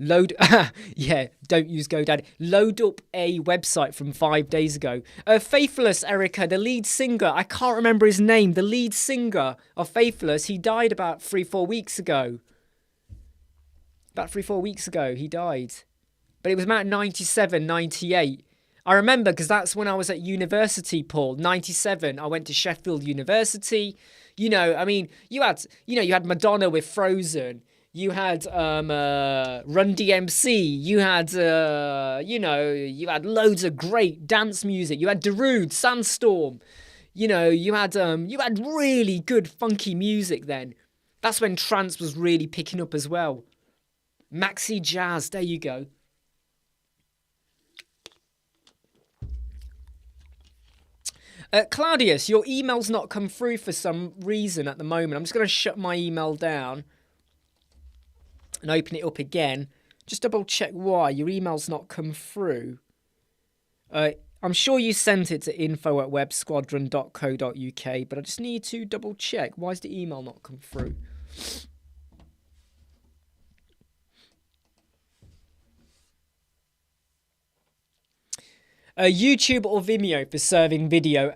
Yeah, don't use GoDaddy. Load up a website from 5 days ago. Faithless, Erica, the lead singer. I can't remember his name. The lead singer of Faithless, he died about 3-4 weeks ago. About 3-4 weeks ago, he died. But it was about 97, 98. I remember because that's when I was at university, Paul. 97, I went to Sheffield University. You know, I mean, you had Madonna with Frozen. You had Run DMC. You had you had loads of great dance music. You had Darude, Sandstorm. You had really good funky music then. That's when trance was really picking up as well. Maxi jazz, there you go. Claudius, your email's not come through for some reason at the moment. I'm just going to shut my email down and open it up again. Just double check why your email's not come through. I'm sure you sent it to info@websquadron.co.uk, but I just need to double check. Why is the email not come through? YouTube or Vimeo for serving video.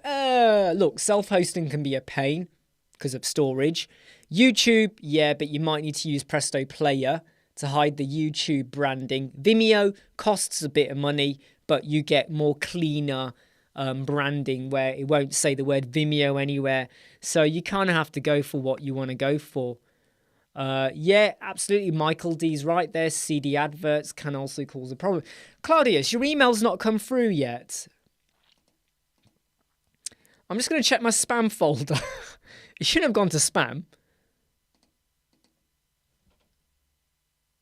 Look, self-hosting can be a pain because of storage. YouTube, yeah, but you might need to use Presto Player to hide the YouTube branding. Vimeo costs a bit of money, but you get more cleaner branding where it won't say the word Vimeo anywhere. So you kind of have to go for what you want to go for. Yeah, absolutely. Michael D's right there. CD adverts can also cause a problem. Claudius, your email's not come through yet. I'm just going to check my spam folder. It shouldn't have gone to spam.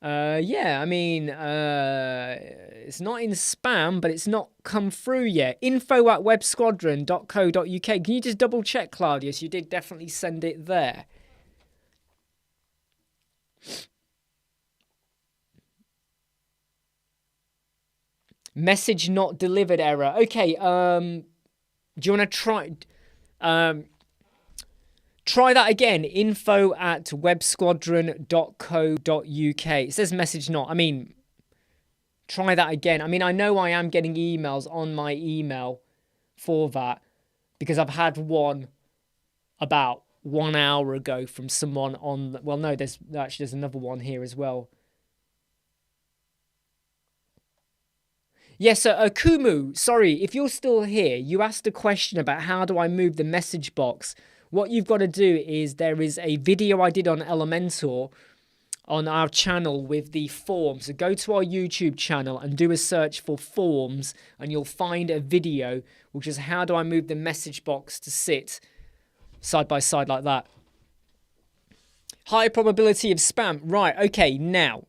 Yeah, I mean, it's not in spam, but it's not come through yet. info@websquadron.co.uk. Can you just double check, Claudius? You did definitely send it there. Message not delivered error. Okay, do you want to try try that again? info@websquadron.co.uk. It says message not. I mean, try that again. I mean, I know I am getting emails on my email for that because I've had one about 1 hour ago from someone on, well, no, there's another one here as well. Yes, Kumu, sorry, if you're still here, you asked a question about how do I move the message box. What you've got to do is there is a video I did on Elementor on our channel with the forms. So go to our YouTube channel and do a search for forms and you'll find a video which is how do I move the message box to sit side by side like that. High probability of spam. Right, okay, now.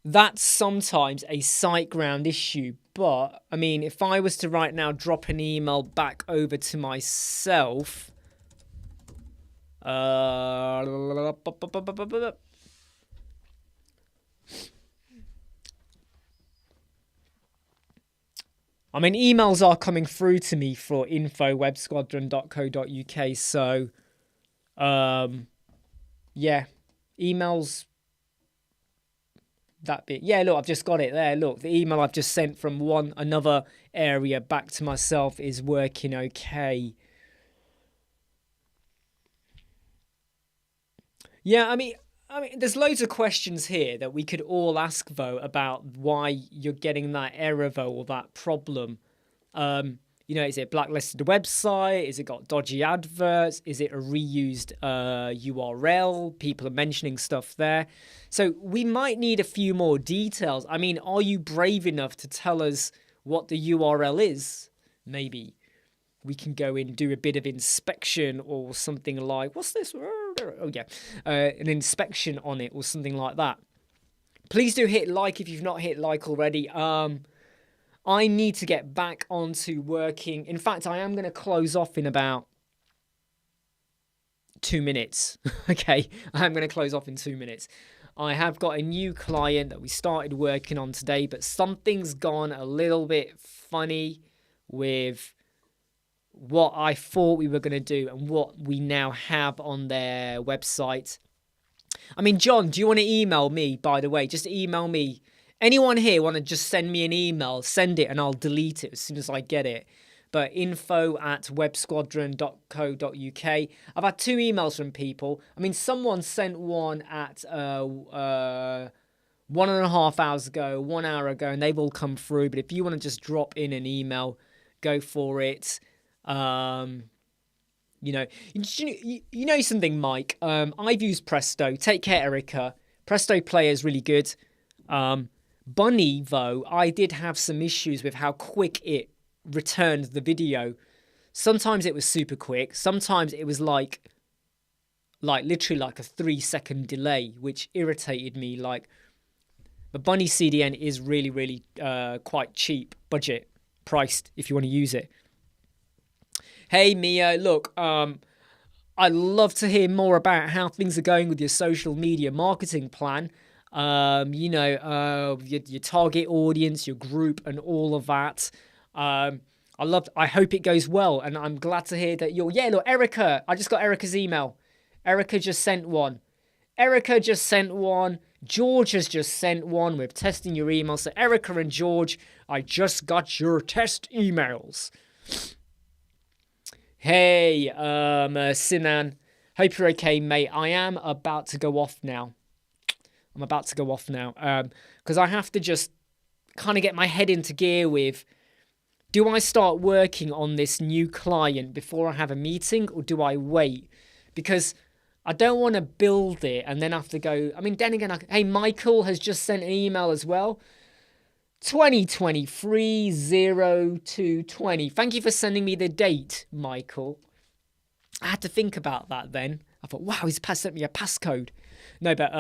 That's sometimes a SiteGround issue, but I mean, if I was to right now drop an email back over to myself, I mean, emails are coming through to me for info@websquadron.co.uk, so yeah, emails. That bit, yeah, look, I've just got it there. Look, the email I've just sent from another area back to myself is working okay. Yeah, I mean there's loads of questions here that we could all ask though about why you're getting that error though, or that problem. Is it blacklisted website? Is it got dodgy adverts? Is it a reused URL? People are mentioning stuff there. So we might need a few more details. I mean, are you brave enough to tell us what the URL is? Maybe we can go in, do a bit of inspection or something like, what's this? Oh, yeah. An inspection on it or something like that. Please do hit like if you've not hit like already. I need to get back onto working. In fact, I am going to close off in about 2 minutes. Okay, I'm going to close off in 2 minutes. I have got a new client that we started working on today, but something's gone a little bit funny with what I thought we were going to do and what we now have on their website. I mean, John, do you want to email me, by the way? Just email me. Anyone here want to just send me an email? Send it and I'll delete it as soon as I get it. But info@websquadron.co.uk. I've had 2 emails from people. I mean, someone sent one at 1.5 hours ago, 1 hour ago, and they've all come through. But if you want to just drop in an email, go for it. You know, you know something, Mike. I've used Presto. Take care, Erica. Presto Player is really good. Bunny, though, I did have some issues with how quick it returned the video. Sometimes it was super quick. Sometimes it was like literally like a 3-second delay, which irritated me. Like, the Bunny CDN is really, really quite cheap, budget priced if you want to use it. Hey Mia, look, I'd love to hear more about how things are going with your social media marketing plan. You know, your target audience, your group, and all of that. I hope it goes well, and I'm glad to hear that you're. Yeah, look, Erica, I just got Erica's email. Erica just sent one. George has just sent one. We're testing your email. So Erica and George, I just got your test emails. Hey, Sinan, hope you're okay, mate. I am about to go off now. Because I have to just kind of get my head into gear with, do I start working on this new client before I have a meeting, or do I wait? Because I don't want to build it and then have to go. I mean, then again, hey, Michael has just sent an email as well. 2023-02-20. Thank you for sending me the date, Michael. I had to think about that then. I thought, wow, he's sent me a passcode. No, but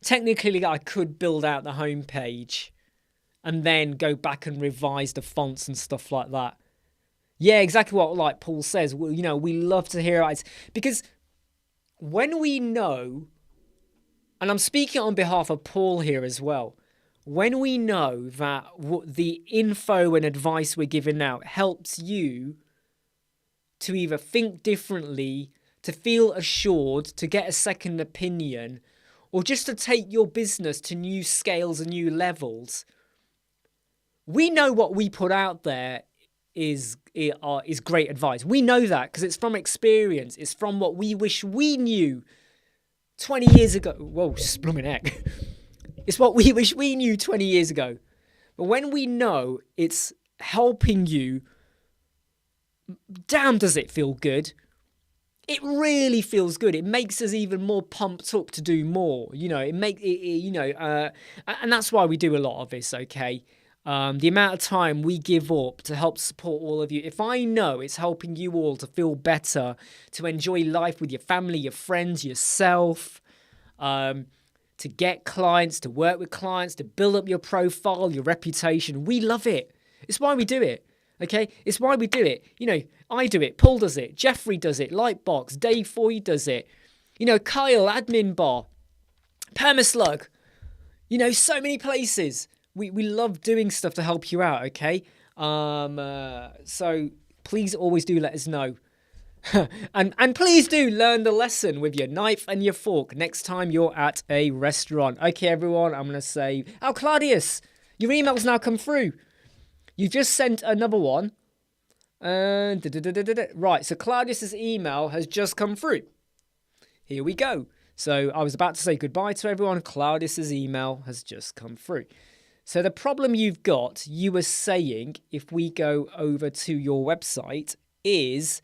technically I could build out the homepage and then go back and revise the fonts and stuff like that. Yeah, exactly what like Paul says. Well, you know, we love to hear it because when we know, and I'm speaking on behalf of Paul here as well, when we know that the info and advice we're giving out helps you to either think differently, to feel assured, to get a second opinion, or just to take your business to new scales and new levels, we know what we put out there is great advice. We know that because it's from experience. It's from what we wish we knew 20 years ago. Whoa, blooming heck. It's what we wish we knew 20 years ago. But when we know it's helping you, damn, does it feel good. It really feels good. It makes us even more pumped up to do more. You know, and that's why we do a lot of this, okay? The amount of time we give up to help support all of you. If I know it's helping you all to feel better, to enjoy life with your family, your friends, yourself, to get clients, to work with clients, to build up your profile, your reputation, we love it. It's why we do it. Okay, it's why we do it. You know, I do it, Paul does it, Jeffrey does it, Lightbox, Dave Foy does it. You know, Kyle, Admin Bar, Permaslug. You know, so many places. We love doing stuff to help you out, okay? So please always do let us know. and please do learn the lesson with your knife and your fork next time you're at a restaurant. Okay, everyone, I'm going to say... Oh, Claudius, your email's now come through. You just sent another one. Right, so Claudius's email has just come through. Here we go. So I was about to say goodbye to everyone. Claudius's email has just come through. So the problem you've got, you were saying, if we go over to your website, is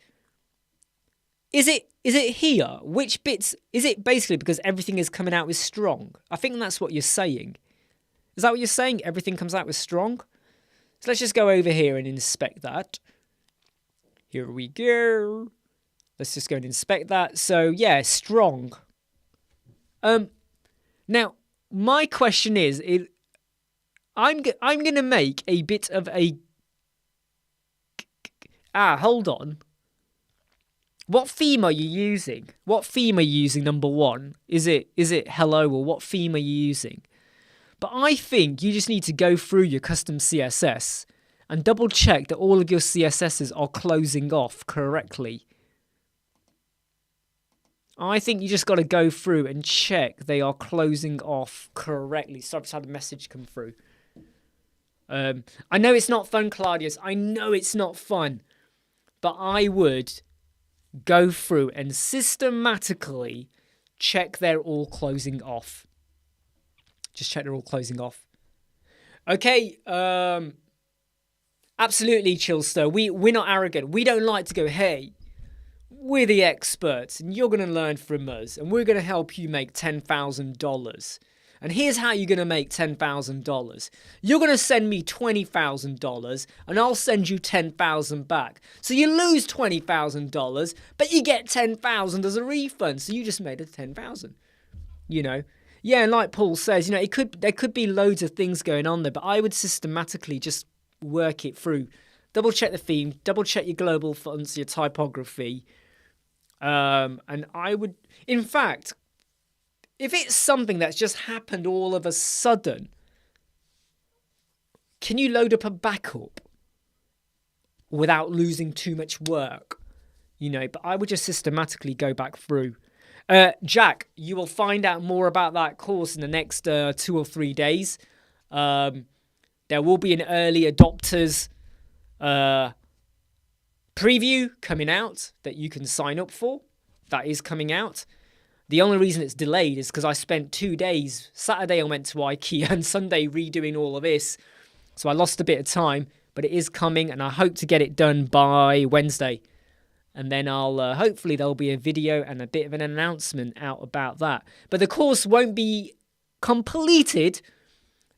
it here? Which bits? Is it basically because everything is coming out with strong? I think that's what you're saying. Is that what you're saying? Everything comes out with strong? So let's just go over here and inspect that. Here we go. Let's just go and inspect that. So yeah, strong. Now my question is, I'm going to make a bit of a... hold on. What theme are you using? What theme are you using, number one? Is it hello, or what theme are you using? But I think you just need to go through your custom CSS and double check that all of your CSSs are closing off correctly. I think you just got to go through and check they are closing off correctly. So I've just had a message come through. I know it's not fun, Claudius. I know it's not fun. But I would go through and systematically check they're all closing off. Just check they're all closing off. Okay. Absolutely, Chillster. We're not arrogant. We don't like to go, hey, we're the experts and you're going to learn from us and we're going to help you make $10,000. And here's how you're going to make $10,000. You're going to send me $20,000 and I'll send you $10,000 back. So you lose $20,000, but you get $10,000 as a refund. So you just made it $10,000. You know? Yeah, and like Paul says, you know, there could be loads of things going on there, but I would systematically just work it through. Double check the theme, double check your global fonts, your typography. And I would, in fact, if it's something that's just happened all of a sudden, can you load up a backup without losing too much work? You know, but I would just systematically go back through. Jack, you will find out more about that course in the next 2 or 3 days. There will be an early adopters preview coming out that you can sign up for. That is coming out. The only reason it's delayed is because I spent 2 days. Saturday I went to IKEA and Sunday redoing all of this. So I lost a bit of time, but it is coming and I hope to get it done by Wednesday. And then I'll hopefully there'll be a video and a bit of an announcement out about that. But the course won't be completed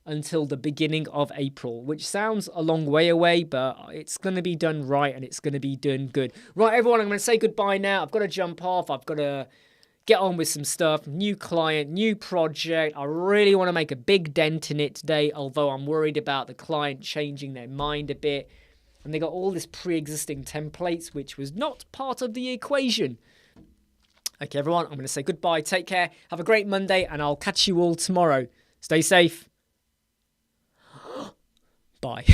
until the beginning of April, which sounds a long way away, but it's going to be done right and it's going to be done good. Right, everyone, I'm going to say goodbye now. I've got to jump off. I've got to get on with some stuff. New client, new project. I really want to make a big dent in it today, although I'm worried about the client changing their mind a bit. And they got all this pre-existing templates, which was not part of the equation. Okay, everyone, I'm going to say goodbye. Take care. Have a great Monday, and I'll catch you all tomorrow. Stay safe. Bye.